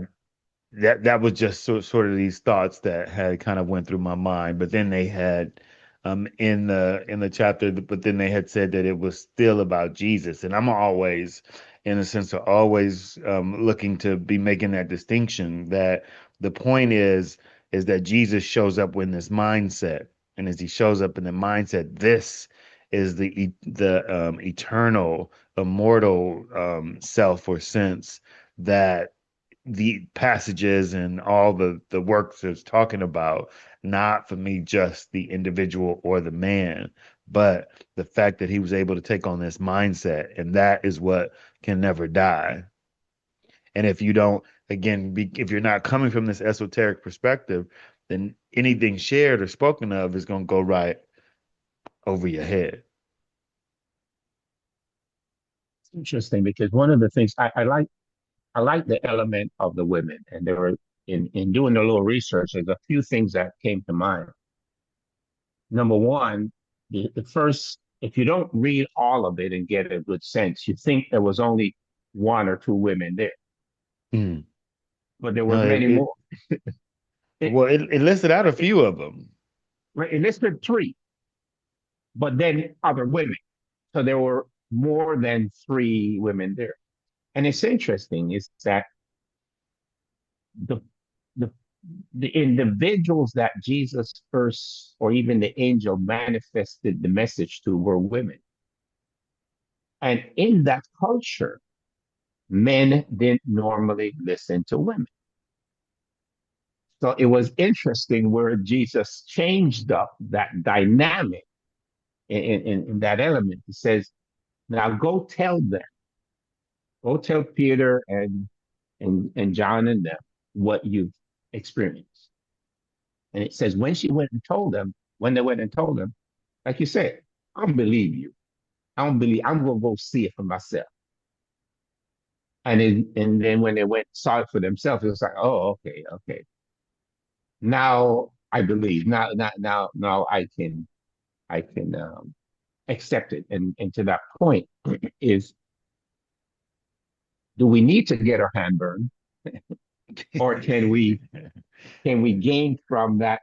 that was just sort of these thoughts that had kind of went through my mind. But then they had in the chapter, but then they had said that it was still about Jesus. And I'm always, in a sense, of always looking to be making that distinction that the point is that Jesus shows up in this mindset. And as he shows up in the mindset, this is the eternal, immortal self or sense that the passages and all the works is talking about, not for me just the individual or the man, but the fact that he was able to take on this mindset, and that is what can never die. And if you don't, again, if you're not coming from this esoteric perspective, then anything shared or spoken of is going to go right over your head. It's interesting because one of the things I like the element of the women, and there were in doing a little research, there's a few things that came to mind. Number one, the first, if you don't read all of it and get a good sense, you think there was only one or two women there, Mm. but there were No, many more. It, it listed out a it, few of them. it listed three, but then other women. So there were more than three women there. And it's interesting is that the the the individuals that Jesus first, or even the angel manifested the message to, were women. And in that culture, men didn't normally listen to women. So it was interesting where Jesus changed up that dynamic in that element. He says, now go tell Peter and John and them what you've experienced. And it says, when she went and told them, when they went and told them, like you said, I don't believe you. I don't believe, I'm going to go see it for myself. And then when they went saw it for themselves, it was like, oh, okay, okay. Now I believe. Now I can accept it. And to that point is, do we need to get our hand burned, or can we gain from that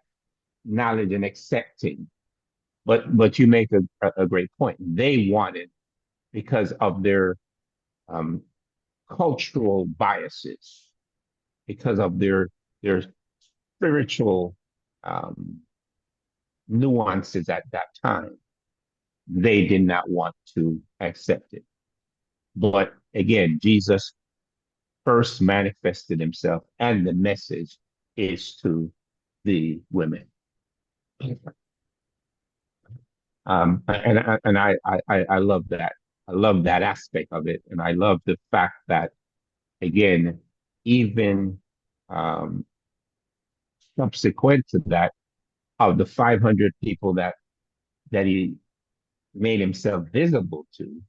knowledge and accepting? But you make a great point. They wanted, because of their um, cultural biases, because of their spiritual um, nuances at that time, they did not want to accept it. But again, Jesus first manifested himself, and the message is to the women. And I love that. I love that aspect of it, and I love the fact that, again, even um, subsequent to that, of the 500 people that he made himself visible to,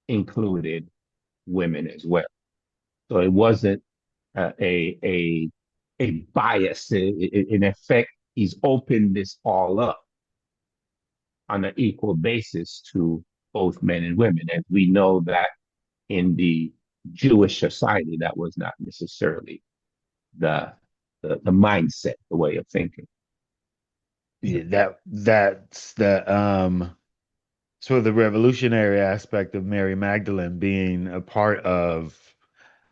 included women as well. So it wasn't a a bias. In effect, he's opened this all up on an equal basis to both men and women. And we know that in the Jewish society, that was not necessarily the the mindset, the way of thinking. Yeah, that's the sort of the revolutionary aspect of Mary Magdalene being a part of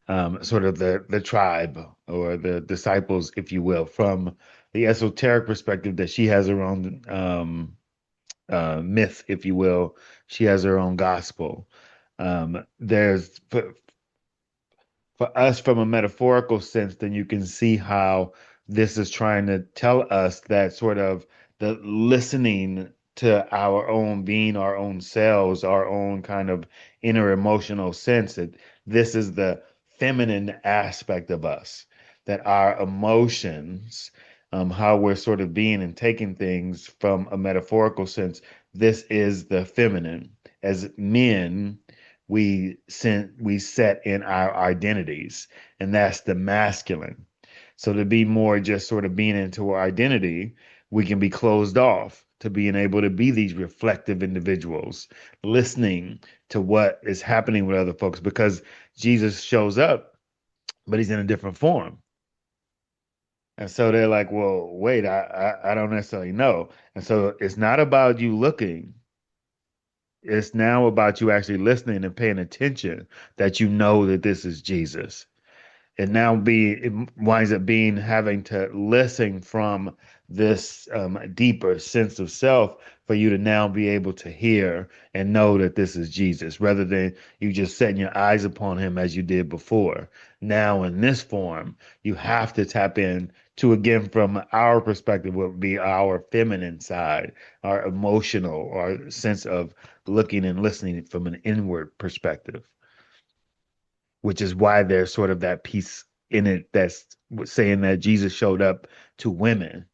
sort of the tribe or the disciples, if you will, from the esoteric perspective that she has her own myth, if you will. She has her own gospel. There's for us from a metaphorical sense, then you can see how this is trying to tell us that sort of the listening to our own being, our own selves, our own kind of inner emotional sense that this is the feminine aspect of us, that our emotions, how we're sort of being and taking things from a metaphorical sense, this is the feminine. As men, we set in our identities, and that's the masculine. So to be more just sort of being into our identity, we can be closed off to being able to be these reflective individuals, listening to what is happening with other folks because Jesus shows up, but he's in a different form. And so they're like, well, wait, I don't necessarily know. And so it's not about you looking, it's now about you actually listening and paying attention that you know that this is Jesus. It winds up being having to listen from this deeper sense of self for you to now be able to hear and know that this is Jesus, rather than you just setting your eyes upon him as you did before. Now in this form, you have to tap in to, again, from our perspective, what would be our feminine side, our emotional, our sense of looking and listening from an inward perspective, which is why there's sort of that piece in it that's saying that Jesus showed up to women,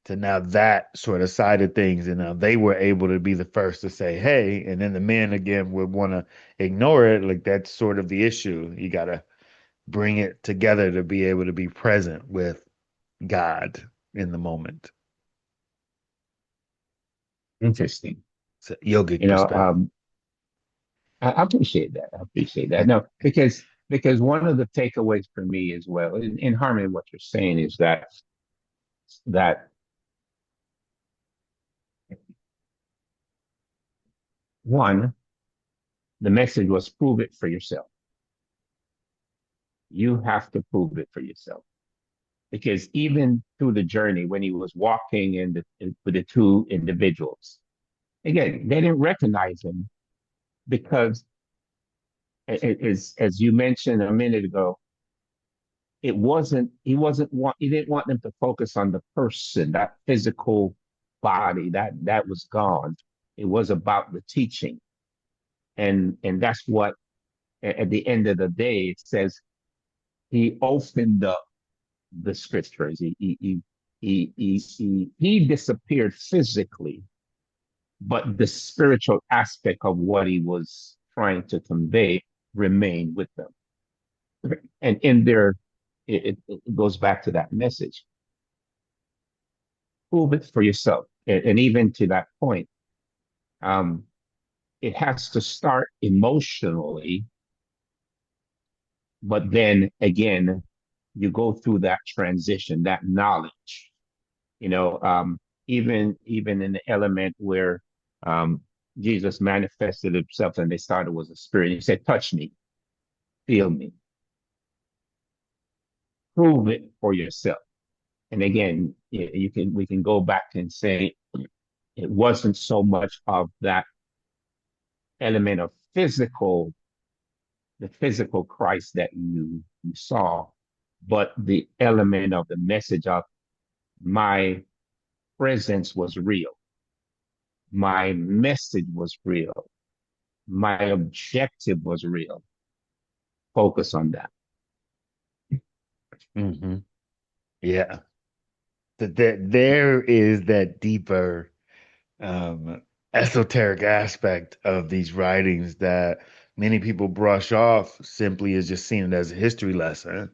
to now that sort of side of things. And now they were able to be the first to say, hey, and then the men again would want to ignore it. Like that's sort of the issue. You got to bring it together to be able to be present with God in the moment. Interesting. It's a yogic You know, perspective. I appreciate that. I appreciate that. No, because one of the takeaways for me as well, in harmony with what you're saying, is that one, the message was prove it for yourself. You have to prove it for yourself. Because even through the journey, when he was walking with the two individuals, again, they didn't recognize him because, as you mentioned a minute ago, he didn't want them to focus on the person, that physical body that was gone. It was about the teaching, and that's what at the end of the day it says he opened up the scriptures. He disappeared physically, but the spiritual aspect of what he was trying to convey remained with them. And in there, it goes back to that message. Prove it for yourself. And even to that point, um, it has to start emotionally, but then again, you go through that transition, that knowledge. You know, even in the element where um, Jesus manifested himself and they started was a spirit. He said, "Touch me, feel me, prove it for yourself." And again, you can we can go back and say it wasn't so much of that element of the physical Christ that you saw, but the element of the message of my presence was real, my message was real, my objective was real. Focus on that. Hmm. Yeah. That there is that deeper esoteric aspect of these writings that many people brush off simply as just seeing it as a history lesson.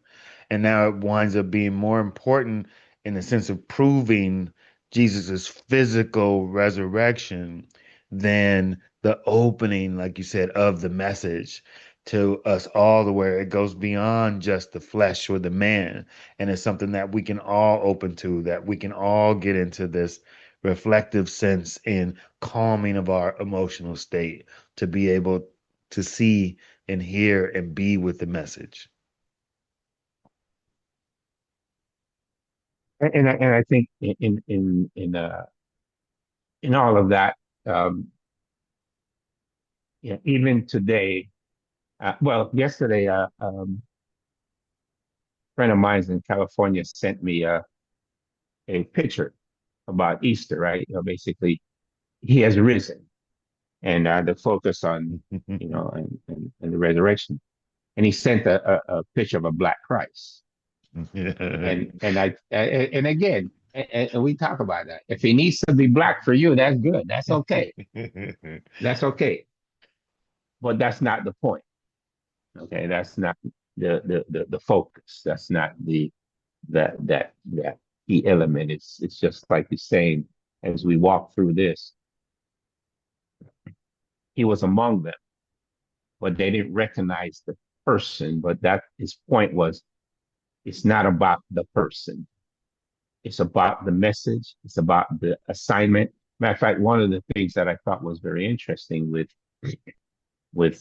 And now it winds up being more important in the sense of proving Jesus's physical resurrection than the opening, like you said, of the message to us all, to where it goes beyond just the flesh or the man. And it's something that we can all open to, that we can all get into this reflective sense and calming of our emotional state to be able to see and hear and be with the message. And I think in all of that, yeah, even today, well, yesterday, friend of mine in California sent me a picture about Easter, right? Basically, he has risen, and the focus on, and the resurrection. And he sent a picture of a black Christ. And again, and we talk about that. If he needs to be black for you, that's good. That's okay. That's okay. But that's not the point. Okay, that's not the focus. That's not that key element. It's just like you're saying, as we walk through this, he was among them, but they didn't recognize the person. But that his point was, it's not about the person. It's about the message. It's about the assignment. Matter of fact, one of the things that I thought was very interesting with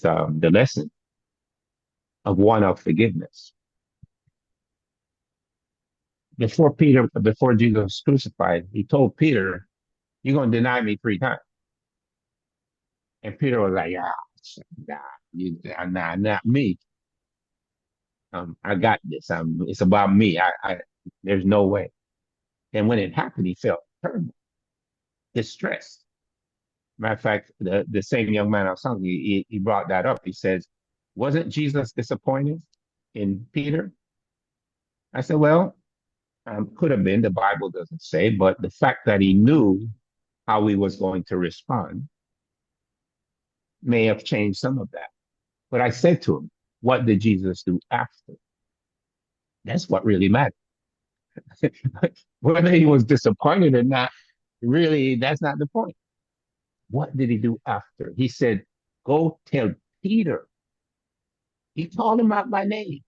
the lesson of one of forgiveness. Before Jesus was crucified, he told Peter, "You're gonna deny me 3 times." And Peter was like, "Ah, nah, not me. I got this. It's about me. There's no way." And when it happened, he felt terrible, distressed. Matter of fact, the same young man I was talking, he brought that up. He says, "Wasn't Jesus disappointed in Peter?" I said, "Well, could have been. The Bible doesn't say, but the fact that he knew how he was going to respond may have changed some of that." But I said to him, "What did Jesus do after? That's what really matters." Whether he was disappointed or not, really, that's not the point. What did he do after? He said, "Go tell Peter." He called him out by name.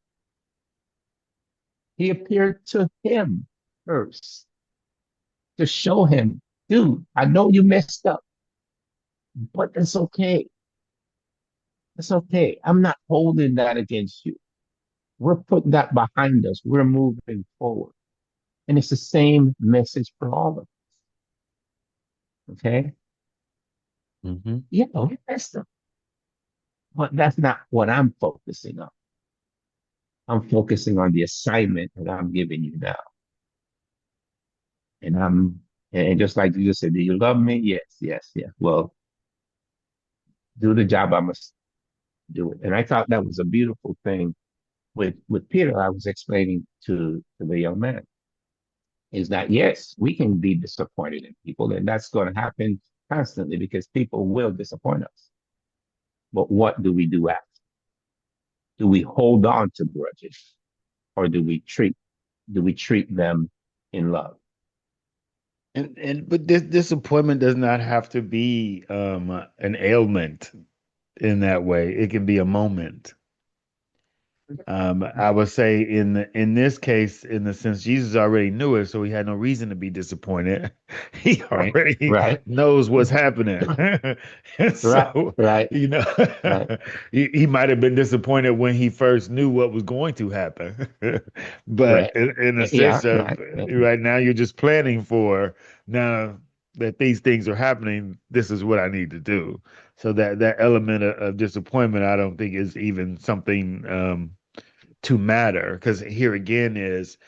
He appeared to him first to show him, "Dude, I know you messed up, but it's okay. It's okay. I'm not holding that against you. We're putting that behind us. We're moving forward." And it's the same message for all of us. Okay. Hmm. Yeah, we messed up, but that's not what I'm focusing on. I'm focusing on the assignment that I'm giving you now. And and just like you just said, "Do you love me?" Yes, yes, yes. Well, do the job. I must do it. And I thought that was a beautiful thing with Peter. I was explaining to the young man is that yes, we can be disappointed in people, and that's going to happen constantly because people will disappoint us. But what do we do after? Do we hold on to grudges, or do we treat them in love? And but this disappointment does not have to be an ailment in that way. It can be a moment. I would say in this case, in the sense Jesus already knew it, so he had no reason to be disappointed. He Right, already right, knows what's happening. And right, so, right, you know, right, he might have been disappointed when he first knew what was going to happen. But right. in a Yeah, sense of right, right, right now, you're just planning for now that these things are happening, this is what I need to do. So that element of disappointment, I don't think is even something to matter, because here again is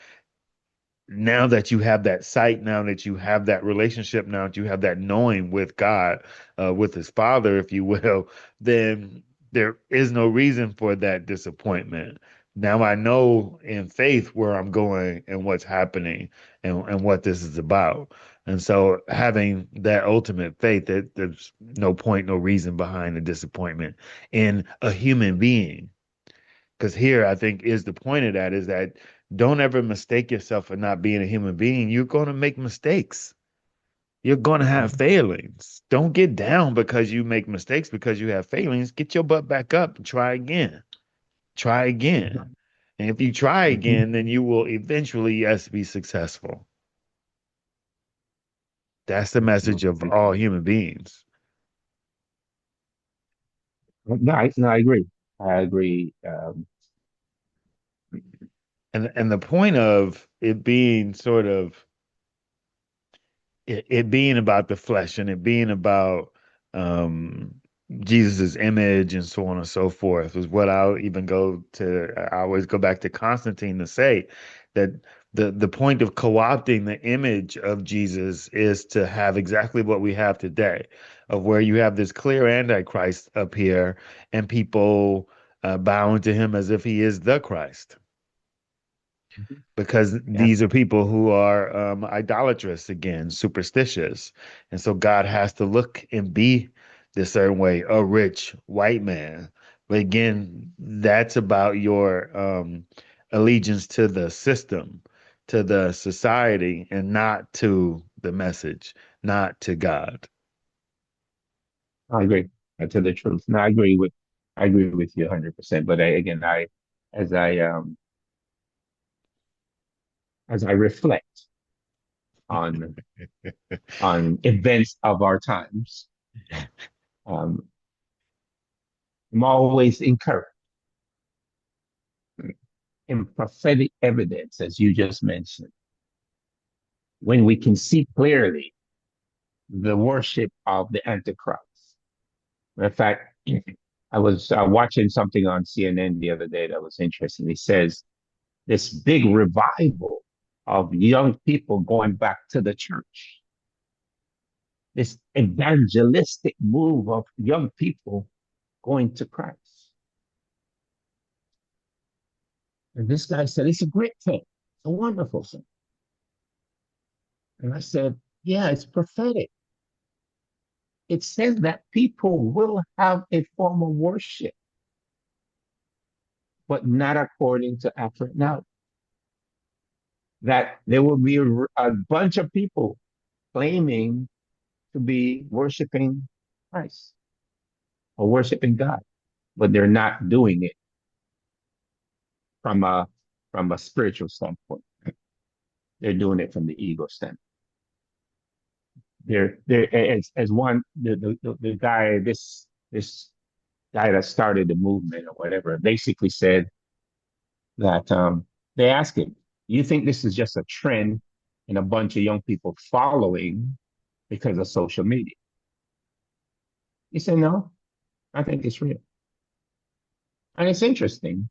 now that you have that sight, now that you have that relationship, now that you have that knowing with God, with his father, if you will, then there is no reason for that disappointment. Now I know in faith where I'm going and what's happening and what this is about. And so having that ultimate faith, that there's no point, no reason behind the disappointment in a human being. Because here, I think, is the point of that is that Don't ever mistake yourself for not being a human being. You're going to make mistakes. You're going to have Mhm. failings. Don't get down because you make mistakes, because you have failings. Get your butt back up and try again. Try again. Mhm. And if you try Mhm. again, then you will eventually, yes, be successful. That's the message of Mhm. all human beings. No, I agree. I agree. And the point of it being sort of it being about the flesh and it being about um Jesus's image and so on and so forth is what I'll even go to. I always go back to Constantine to say that the point of co-opting the image of Jesus is to have exactly what we have today, of where you have this clear antichrist up here and people bowing to him as if he is the Christ, Mhm. because Yeah, these are people who are idolatrous, again, superstitious. And so God has to look and be this certain way, a rich white man. But again, that's about your allegiance to the system, to the society, and not to the message, not to God. I agree. To tell the truth. No, I agree with you 100%. But again, as I um, as I reflect on events of our times, um, I'm always encouraged in prophetic evidence, as you just mentioned, when we can see clearly the worship of the Antichrist. In fact, I was watching something on CNN the other day that was interesting. It says this big revival of young people going back to the church, this evangelistic move of young people going to Christ. And this guy said, it's a great thing. It's a wonderful thing. And I said, yeah, it's prophetic. It says that people will have a form of worship, but not according to accurate knowledge. That there will be a bunch of people claiming to be worshiping Christ or worshiping God, but they're not doing it from a spiritual standpoint. They're doing it from the ego standpoint. They're as one the guy this guy that started the movement or whatever basically said that they asked him, "Do you think this is just a trend and a bunch of young people following because of social media?" He said, "No, I think it's real." And it's interesting.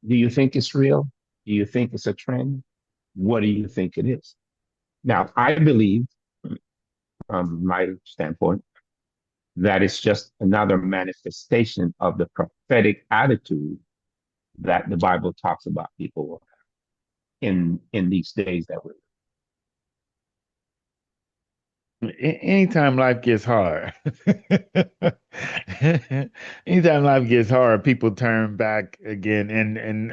Do you think it's real? Do you think it's a trend? What do you think it is? Now, I believe, from my standpoint, that it's just another manifestation of the prophetic attitude that the Bible talks about people in these days that we're Anytime life gets hard, anytime life gets hard, people turn back again. And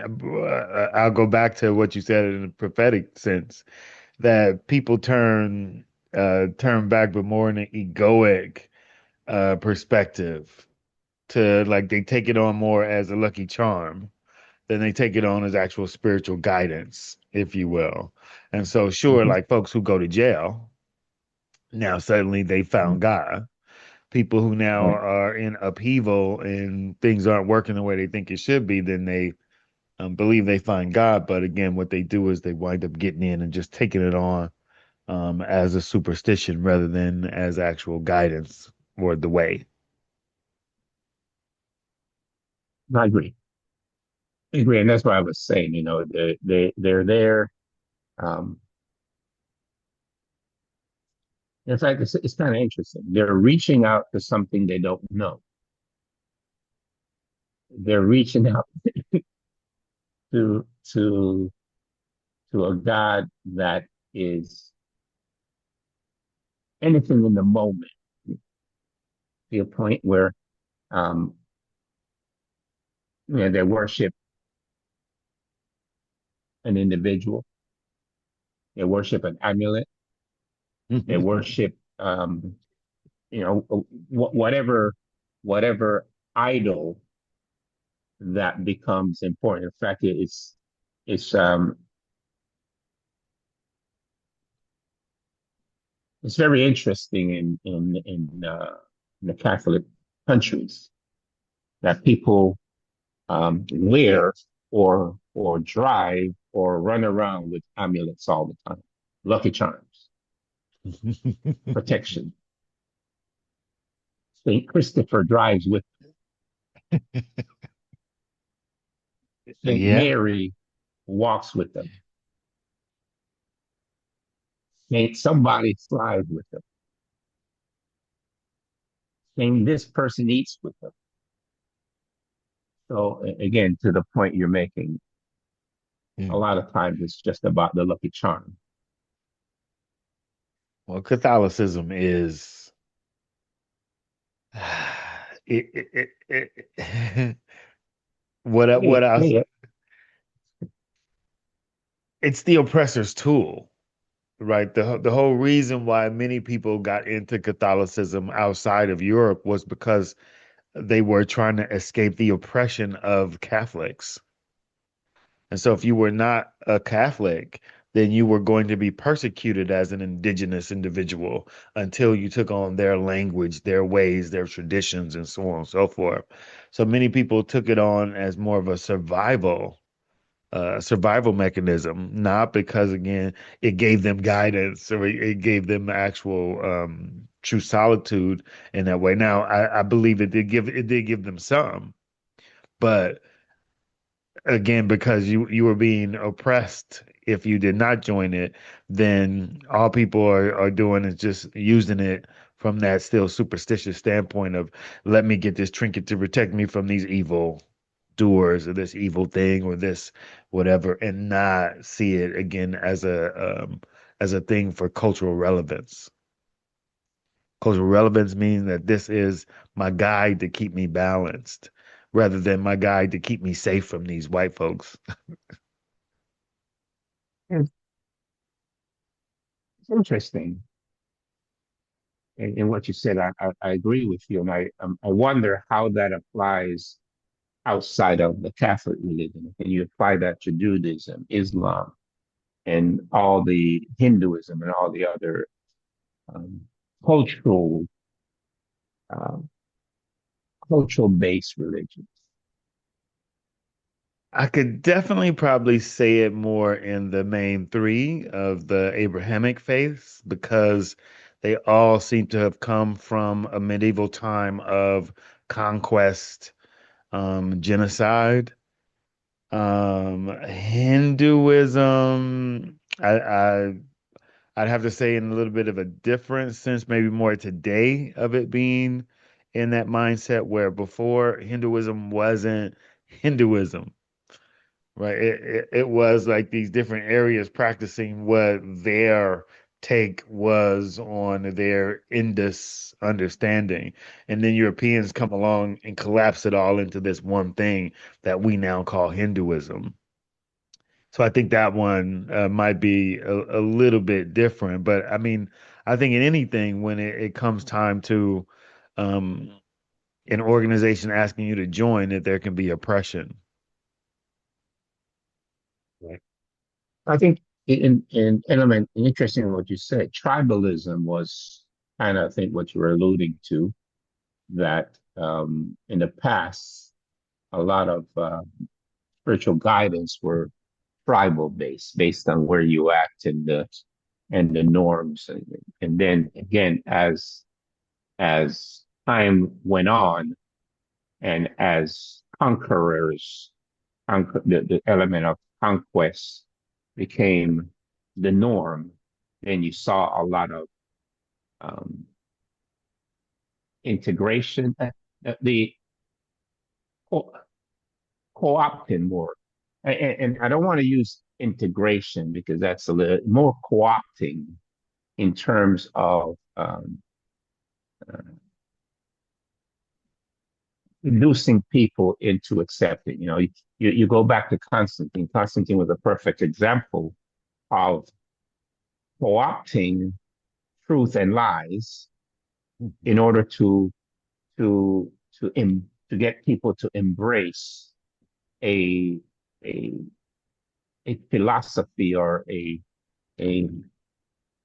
I'll go back to what you said in the prophetic sense, that people turn back, but more in an egoic perspective, to like they take it on more as a lucky charm than they take it on as actual spiritual guidance, if you will. And so, sure, Mhm. like folks who go to jail, now suddenly they found Mhm. God. People who now Right. are in upheaval and things aren't working the way they think it should be, then they believe they find God. But again, what they do is they wind up getting in and just taking it on as a superstition rather than as actual guidance or the way. I agree. I agree, and that's what I was saying. They're there. Um, in fact, it's kind of interesting. They're reaching out to something they don't know. They're reaching out to to to a God that is anything in the moment, to a point where um, they worship an individual. They worship an amulet. They worship, whatever, whatever idol that becomes important. In fact, it's um, it's very interesting in the Catholic countries that people wear or drive or run around with amulets all the time, lucky charms, protection. Saint Christopher drives with Saint Yeah. Mary walks with them. Saint somebody flies with them. Saint this person eats with them. So again, to the point you're making, a Mm. lot of times it's just about the lucky charm. Well, Catholicism is it, what Say else? it. It's the oppressor's tool, right? The whole reason why many people got into Catholicism outside of Europe was because they were trying to escape the oppression of Catholics. And so if you were not a Catholic, then you were going to be persecuted as an indigenous individual until you took on their language, their ways, their traditions, and so on and so forth. So many people took it on as more of a survival mechanism, not because again it gave them guidance or it gave them actual true solitude in that way. Now, I believe it did give them some, but again, because you were being oppressed if you did not join it, then all people are doing is just using it from that still superstitious standpoint of let me get this trinket to protect me from these evil doers or this evil thing or this whatever, and not see it again as a thing for cultural relevance. Cultural relevance means that this is my guide to keep me balanced rather than my guide to keep me safe from these white folks. It's interesting in what you said. I agree with you, and I wonder how that applies outside of the Catholic religion. Can you apply that to Judaism, Islam, and all the Hinduism and all the other um, cultural uh, cultural based religions? I could definitely probably say it more in the main three of the Abrahamic faiths because they all seem to have come from a medieval time of conquest, genocide. Hinduism, I'd have to say in a little bit of a different sense, maybe more today of it being in that mindset where before Hinduism wasn't Hinduism, right? It was like these different areas practicing what their take was on their Indus understanding. And then Europeans come along and collapse it all into this one thing that we now call Hinduism. So I think that one might be a little bit different. But I mean, I think in anything, when it comes time to um, an organization asking you to join, that there can be oppression. Right. I think in element interesting in what you said, tribalism was kind of I think what you were alluding to that in the past a lot of spiritual guidance were tribal based, based on where you act and the norms, and then again as time went on and as conquerors, the element of conquest became the norm, then you saw a lot of um, integration, the co- co-opting more. And I don't want to use integration because that's a little more co-opting in terms of uh, inducing people into accepting. You go back to Constantine. Constantine was a perfect example of co-opting truth and lies in order to to get people to embrace a a a philosophy or a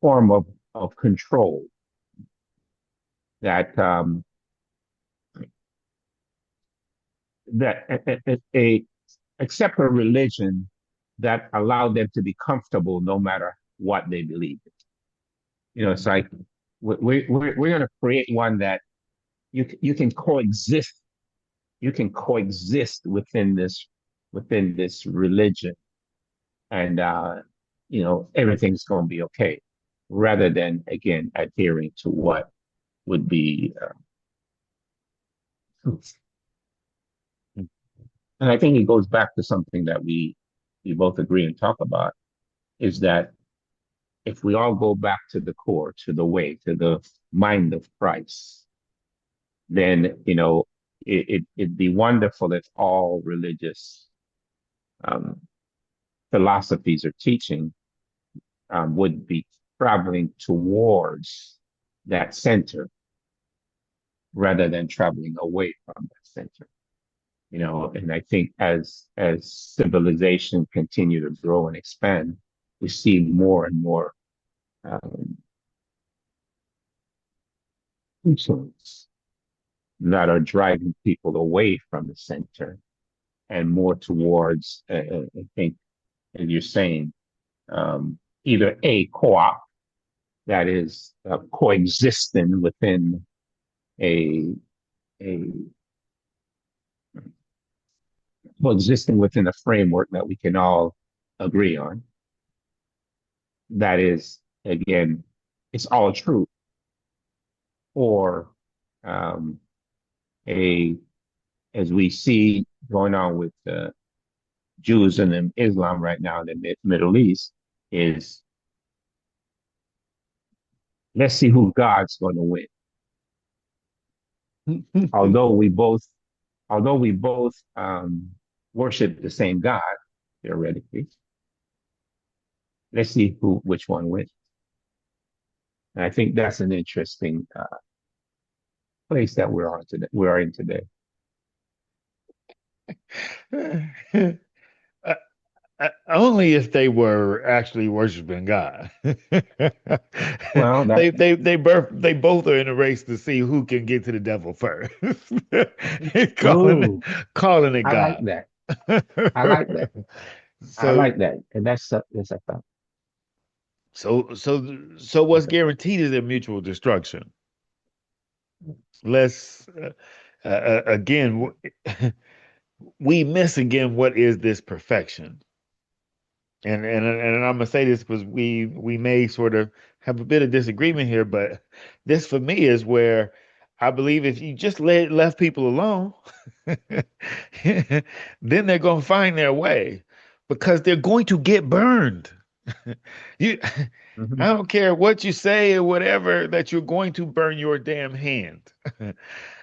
form of control that that accept a religion that allowed them to be comfortable no matter what they believe. It's like we're going to create one that you can coexist. You can coexist within this religion, and everything's going to be okay, rather than again adhering to what would be truth. And I think it goes back to something that we both agree and talk about is that if we all go back to the core, to the way, to the mind of Christ, then it'd be wonderful if all religious um, philosophies or teaching would be traveling towards that center rather than traveling away from that center. And I think as civilization continue to grow and expand, we see more and more um, teachings that are driving people away from the center and more towards, I think, as you're saying, either a co-op that is coexisting within a a coexisting within a framework that we can all agree on. That is, again, it's all true, or um, a as we see going on with Jews and Islam right now in the Middle East is let's see who God's going to win. Although we both, although we both worship the same God theoretically, let's see which one wins. And I think that's an interesting place that we're on today. We are in today. Only if they were actually worshiping God. Well, They both are in a race to see who can get to the devil first. calling ooh, calling it I like God. that. I like that. I So like that. And that's a thought. so what's That's a thought. guaranteed is their mutual destruction. Let's again we miss again what is this perfection. And I'm gonna say this because we may sort of have a bit of disagreement here, but this for me is where I believe if you just left people alone, then they're gonna find their way because they're going to get burned. You, I Mm-hmm. don't care what you say or whatever, that you're going to burn your damn hand.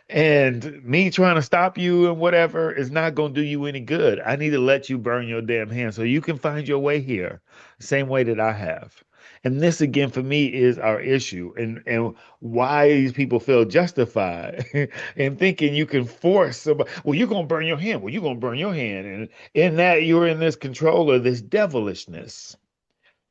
And me trying to stop you and whatever is not going to do you any good. I need to let you burn your damn hand so you can find your way here, the same way that I have. And this again for me is our issue, and why these people feel justified in thinking you can force somebody. Well, you're gonna burn your hand. Well, you're gonna burn your hand, and in that you're in this control of this devilishness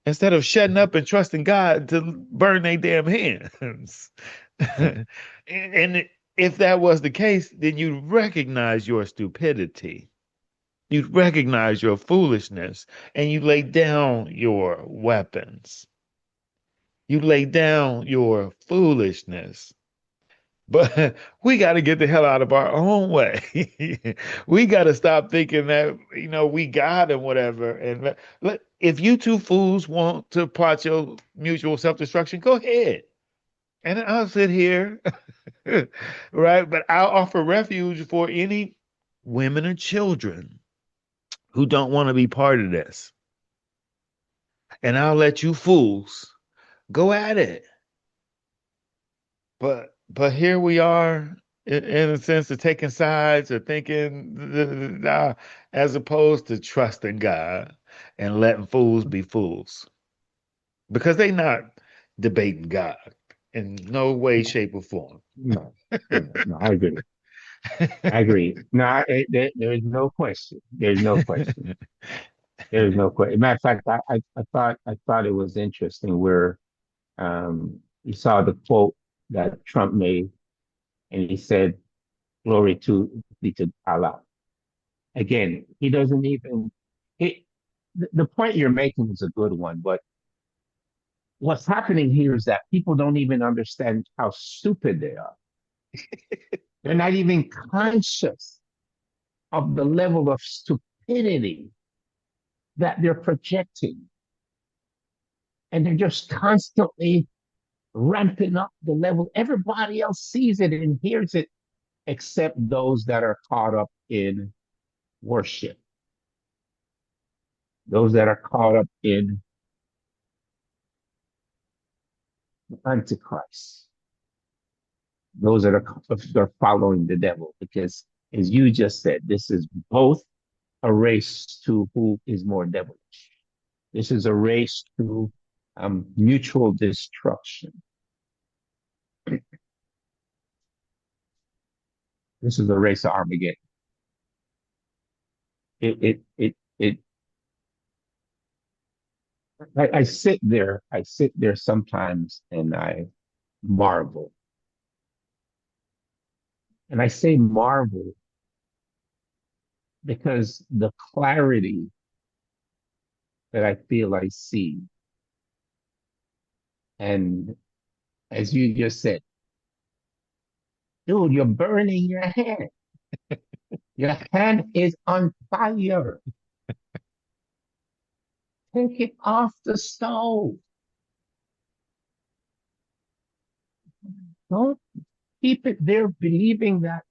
instead of shutting up and trusting God to burn their damn hands. And if that was the case, then you'd recognize your stupidity. You'd recognize your foolishness and you lay down your weapons. You lay down your foolishness. But we got to get the hell out of our own way. We got to stop thinking that, we got and whatever. And if you two fools want to plot your mutual self destruction, go ahead. And I'll sit here, right? But I'll offer refuge for any women and children who don't want to be part of this. And I'll let you fools go at it. But here we are. in a sense of taking sides or thinking, as opposed to trusting God and letting fools be fools because they not debating God in no way, No, shape, or form. no, no, no, I agree. I agree. No, there's no question. There's no question. There's no question. Matter of fact, I thought it was interesting where you saw the quote that Trump made, and he said, "Glory to be to Allah." Again, he doesn't even. It, the point you're making is a good one, but what's happening here is that people don't even understand how stupid they are. They're not even conscious of the level of stupidity that they're projecting. And they're just constantly ramping up the level. Everybody else sees it and hears it, except those that are caught up in worship, those that are caught up in Antichrist, those that are following the devil. Because, as you just said, this is both a race to who is more devilish. This is a race to mutual destruction. This is a race of Armageddon. It I sit there sometimes and I marvel. And I say marvel because the clarity that I feel I see, and as you just said, dude, you're burning your hand. Your hand is on fire. Take it off the stove. Don't keep it there believing that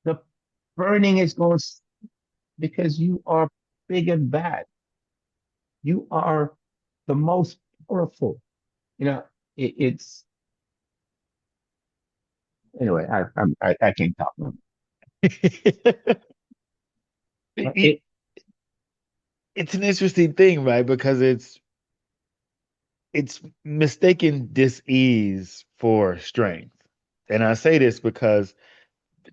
the burning is going to, because you are big and bad. You are the most powerful. You know, it's anyway. I can't talk. It- It it's an interesting thing, right? Because it's mistaken dis-ease for strength. And I say this because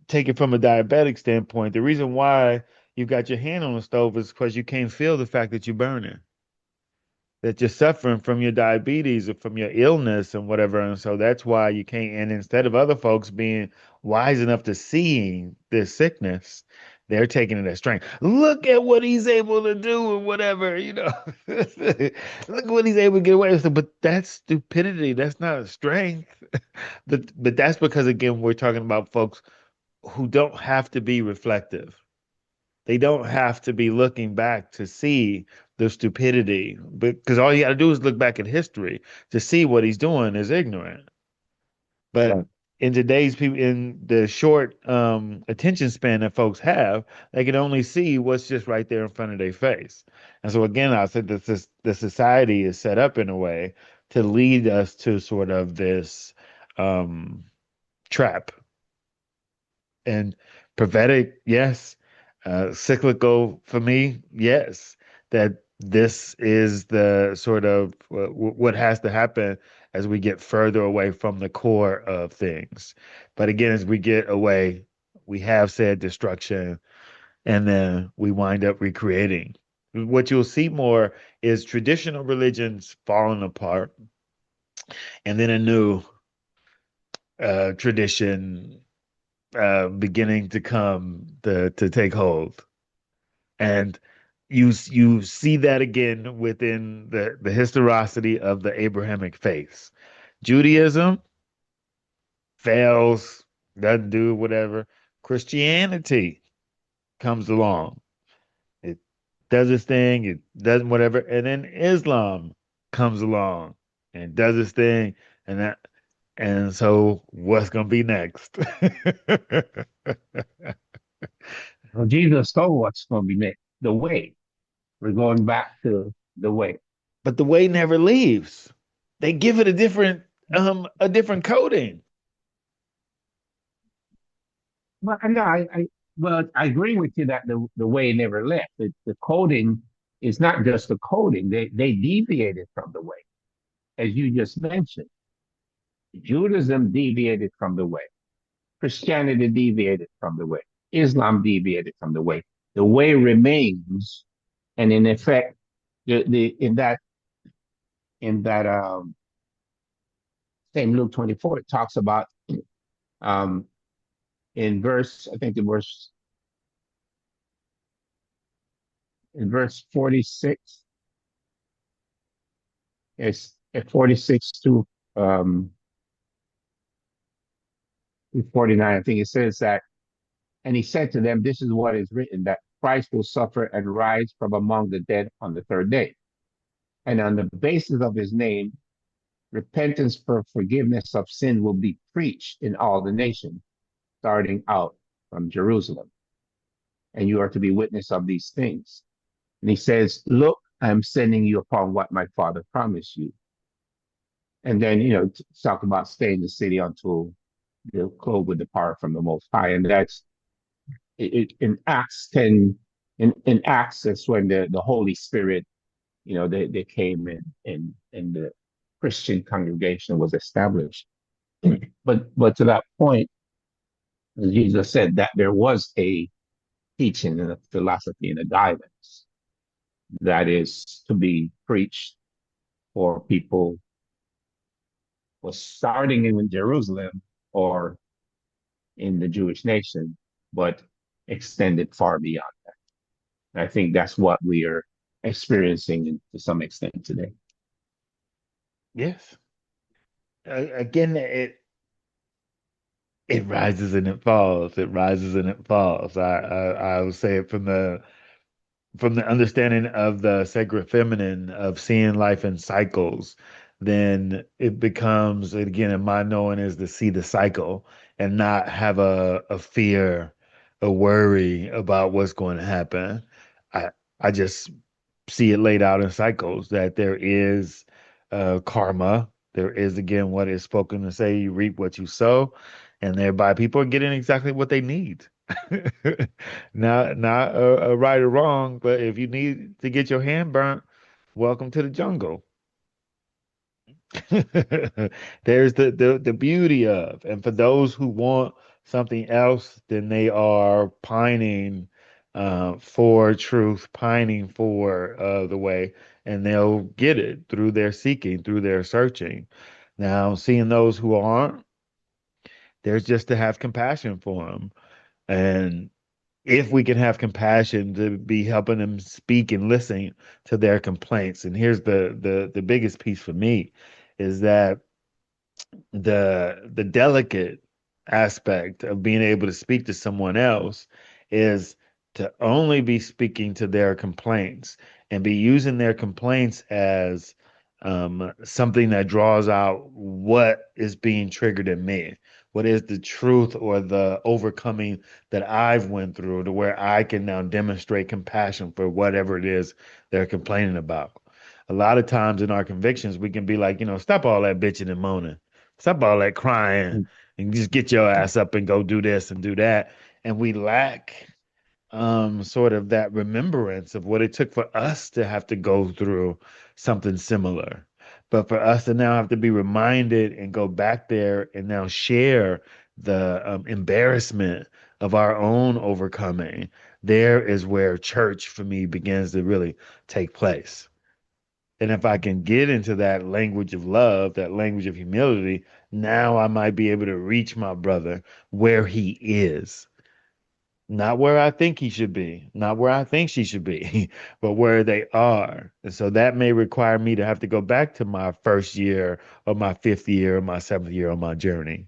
take it from a diabetic standpoint, the reason why you got your hand on the stove is because you can't feel the fact that you're burning, that you're suffering from your diabetes or from your illness and whatever. And so that's why you can't. And instead of other folks being wise enough to seeing this sickness, they're taking it as strength. Look at what he's able to do or whatever, you know. Look at what he's able to get away with. But that's stupidity. That's not a strength. But that's because again, we're talking about folks who don't have to be reflective. They don't have to be looking back to see the stupidity, because all you got to do is look back at history to see what he's doing is ignorant. But Right. in today's people, in the short attention span that folks have, they can only see what's just right there in front of their face. And so again, I said that the society is set up in a way to lead us to sort of this um, trap. And prophetic, yes. Cyclical for me, yes. That this is the sort of what has to happen as we get further away from the core of things. But again, as we get away, we have said destruction, and then we wind up recreating. What you'll see more is traditional religions falling apart, and then a new tradition beginning to come to take hold. And you see that again within the historicity of the Abrahamic faiths. Judaism fails, doesn't do whatever. Christianity comes along. It does its thing, it doesn't whatever, and then Islam comes along and does its thing, and that and so what's gonna be next? Well, Jesus told what's going to be next. The way. We're going back to the way. But the way never leaves. They give it a different coding. Well, no, well, I agree with you that the way never left. The coding is not just the coding; they deviated from the way, as you just mentioned. Judaism deviated from the way. Christianity deviated from the way. Islam deviated from the way. The way remains, and in effect, the in that same Luke 24, it talks about um, in verse, I think the verse in verse 46, it's at 46 um, to 49. I think it says that, and he said to them, "This is what is written, that Christ will suffer and rise from among the dead on the third day, and on the basis of his name, repentance for forgiveness of sin will be preached in all the nations, starting out from Jerusalem. And you are to be witness of these things." And he says, "Look, I'm sending you upon what my father promised you." And then, talk about stay in the city until you're clothed with the power from the Most High. And that's in Acts 10. In Acts, that's when the Holy Spirit, they came in, and the Christian congregation was established. But to that point, as Jesus said, that there was a teaching and a philosophy and a guidance that is to be preached for people was starting in Jerusalem or in the Jewish nation, but extended far beyond that. And I think that's what we are experiencing to some extent today. Yes. Again, it rises and it falls. It rises and it falls. I would say it from the understanding of the sacred feminine of seeing life in cycles, then it becomes, again, in my knowing, is to see the cycle and not have a fear, a worry about what's going to happen. I I just see it laid out in cycles that there is karma. There is, again, what is spoken to say, you reap what you sow, and thereby people are getting exactly what they need. Not a right or wrong, but if you need to get your hand burnt, welcome to the jungle. There's the beauty of, and for those who want something else, then they are pining for truth, pining for the way, and they'll get it through their seeking, through their searching. Now, seeing those who aren't, there's just to have compassion for them. And if we can have compassion to be helping them speak and listen to their complaints. And here's the biggest piece for me is that the delicate aspect of being able to speak to someone else is to only be speaking to their complaints and be using their complaints as something that draws out what is being triggered in me, what is the truth or the overcoming that I've went through, to where I can now demonstrate compassion for whatever it is they're complaining about. A lot of times in our convictions, we can be like, stop all that bitching and moaning. Stop all that crying and just get your ass up and go do this and do that. And we lack sort of that remembrance of what it took for us to have to go through something similar. But for us to now have to be reminded and go back there and now share the embarrassment of our own overcoming, there is where church for me begins to really take place. And if I can get into that language of love, that language of humility, now I might be able to reach my brother where he is. Not where I think he should be, not where I think she should be, but where they are. And so that may require me to have to go back to my first year or my fifth year or my seventh year on my journey,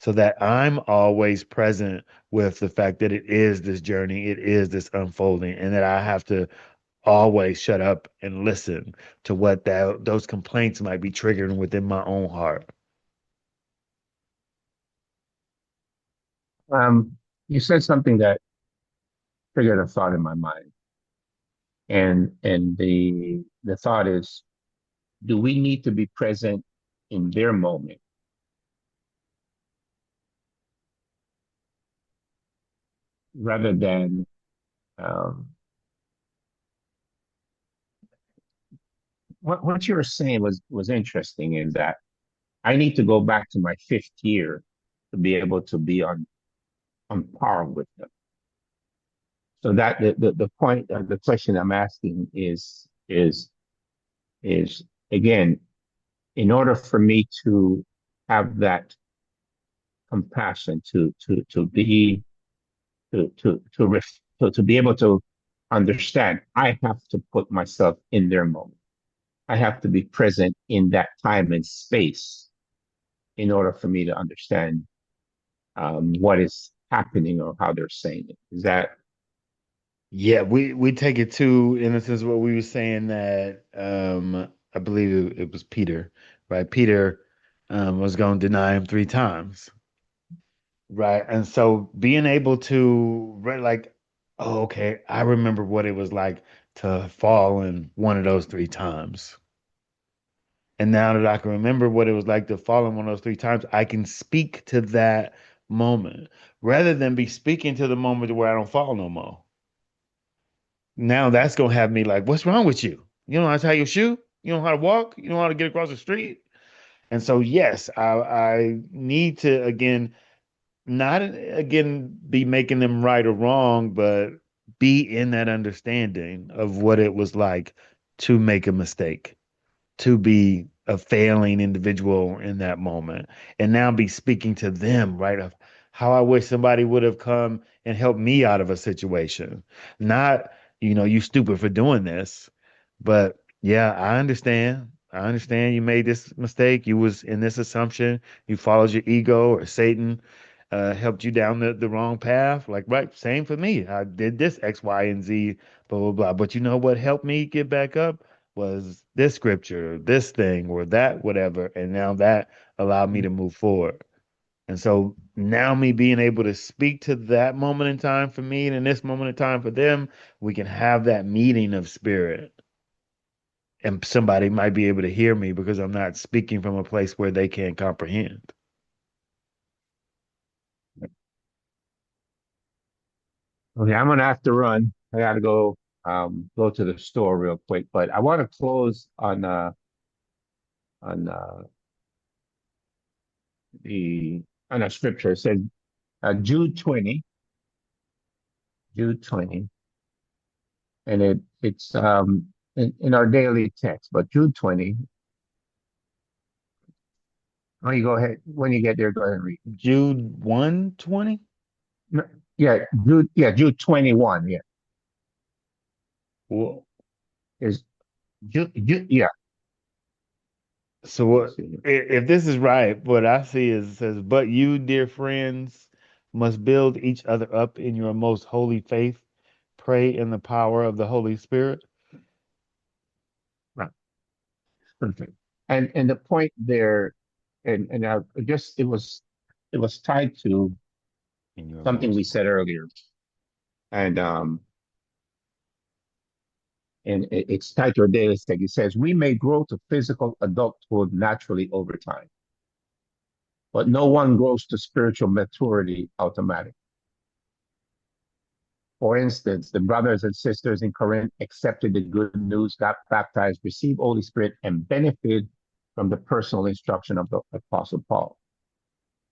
so that I'm always present with the fact that it is this journey, it is this unfolding, and that I have to always shut up and listen to what those complaints might be triggering within my own heart. Um, you said something that triggered a thought in my mind, and the thought is, do we need to be present in their moment rather than um, what you were saying was interesting in that I need to go back to my fifth year to be able to be on par with them. So that the point, the question I'm asking is again, in order for me to have that compassion to be to be able to understand, I have to put myself in their moment. I have to be present in that time and space in order for me to understand what is happening or how they're saying it. Is that Yeah, we take it to, in a sense, what we were saying that I believe it was Peter, right? Peter was going to deny him 3 times, right? And so being able to like, oh, okay, I remember what it was like to fall in one of those 3 times. And now that I can remember what it was like to fall in one of those 3 times, I can speak to that moment rather than be speaking to the moment where I don't fall no more. Now that's gonna have me like, what's wrong with you? You don't know how to tie your shoe? You don't know how to walk? You don't know how to get across the street? And so, yes, I need to again, not again be making them right or wrong, but be in that understanding of what it was like to make a mistake, to be a failing individual in that moment, and now be speaking to them, right? Of how I wish somebody would have come and helped me out of a situation. Not, you stupid for doing this, but yeah, I understand. I understand you made this mistake. You was in this assumption. You followed your ego, or Satan helped you down the wrong path. Like, right, same for me. I did this X, Y, and Z, blah, blah, blah. But you know what helped me get back up was this scripture, this thing, or that, whatever. And now that allowed me to move forward. And so now, me being able to speak to that moment in time for me and in this moment in time for them, we can have that meeting of spirit. And somebody might be able to hear me because I'm not speaking from a place where they can't comprehend. okay? I'm gonna have to run. I gotta go to the store real quick, but I want to close on the on a scripture. It says Jude 20, Jude 20, and it's in our daily text, but Jude 20. Oh, you go ahead. When you get there, go ahead and read. Jude 1:20. No, yeah, Jude 21. Yeah, Well, is Jude, yeah. so Let's what, see. if this is right, what I see is it says, but you, dear friends, must build each other up in your most holy faith, pray in the power of the Holy Spirit. Right, perfect. And the point there, and I just it was tied to In your something we most said earlier, and it's tied to our daily text. It says we may grow to physical adulthood naturally over time, but no one grows to spiritual maturity automatically. For instance, the brothers and sisters in Corinth accepted the good news, got baptized, received Holy Spirit, and benefited from the personal instruction of the Apostle Paul.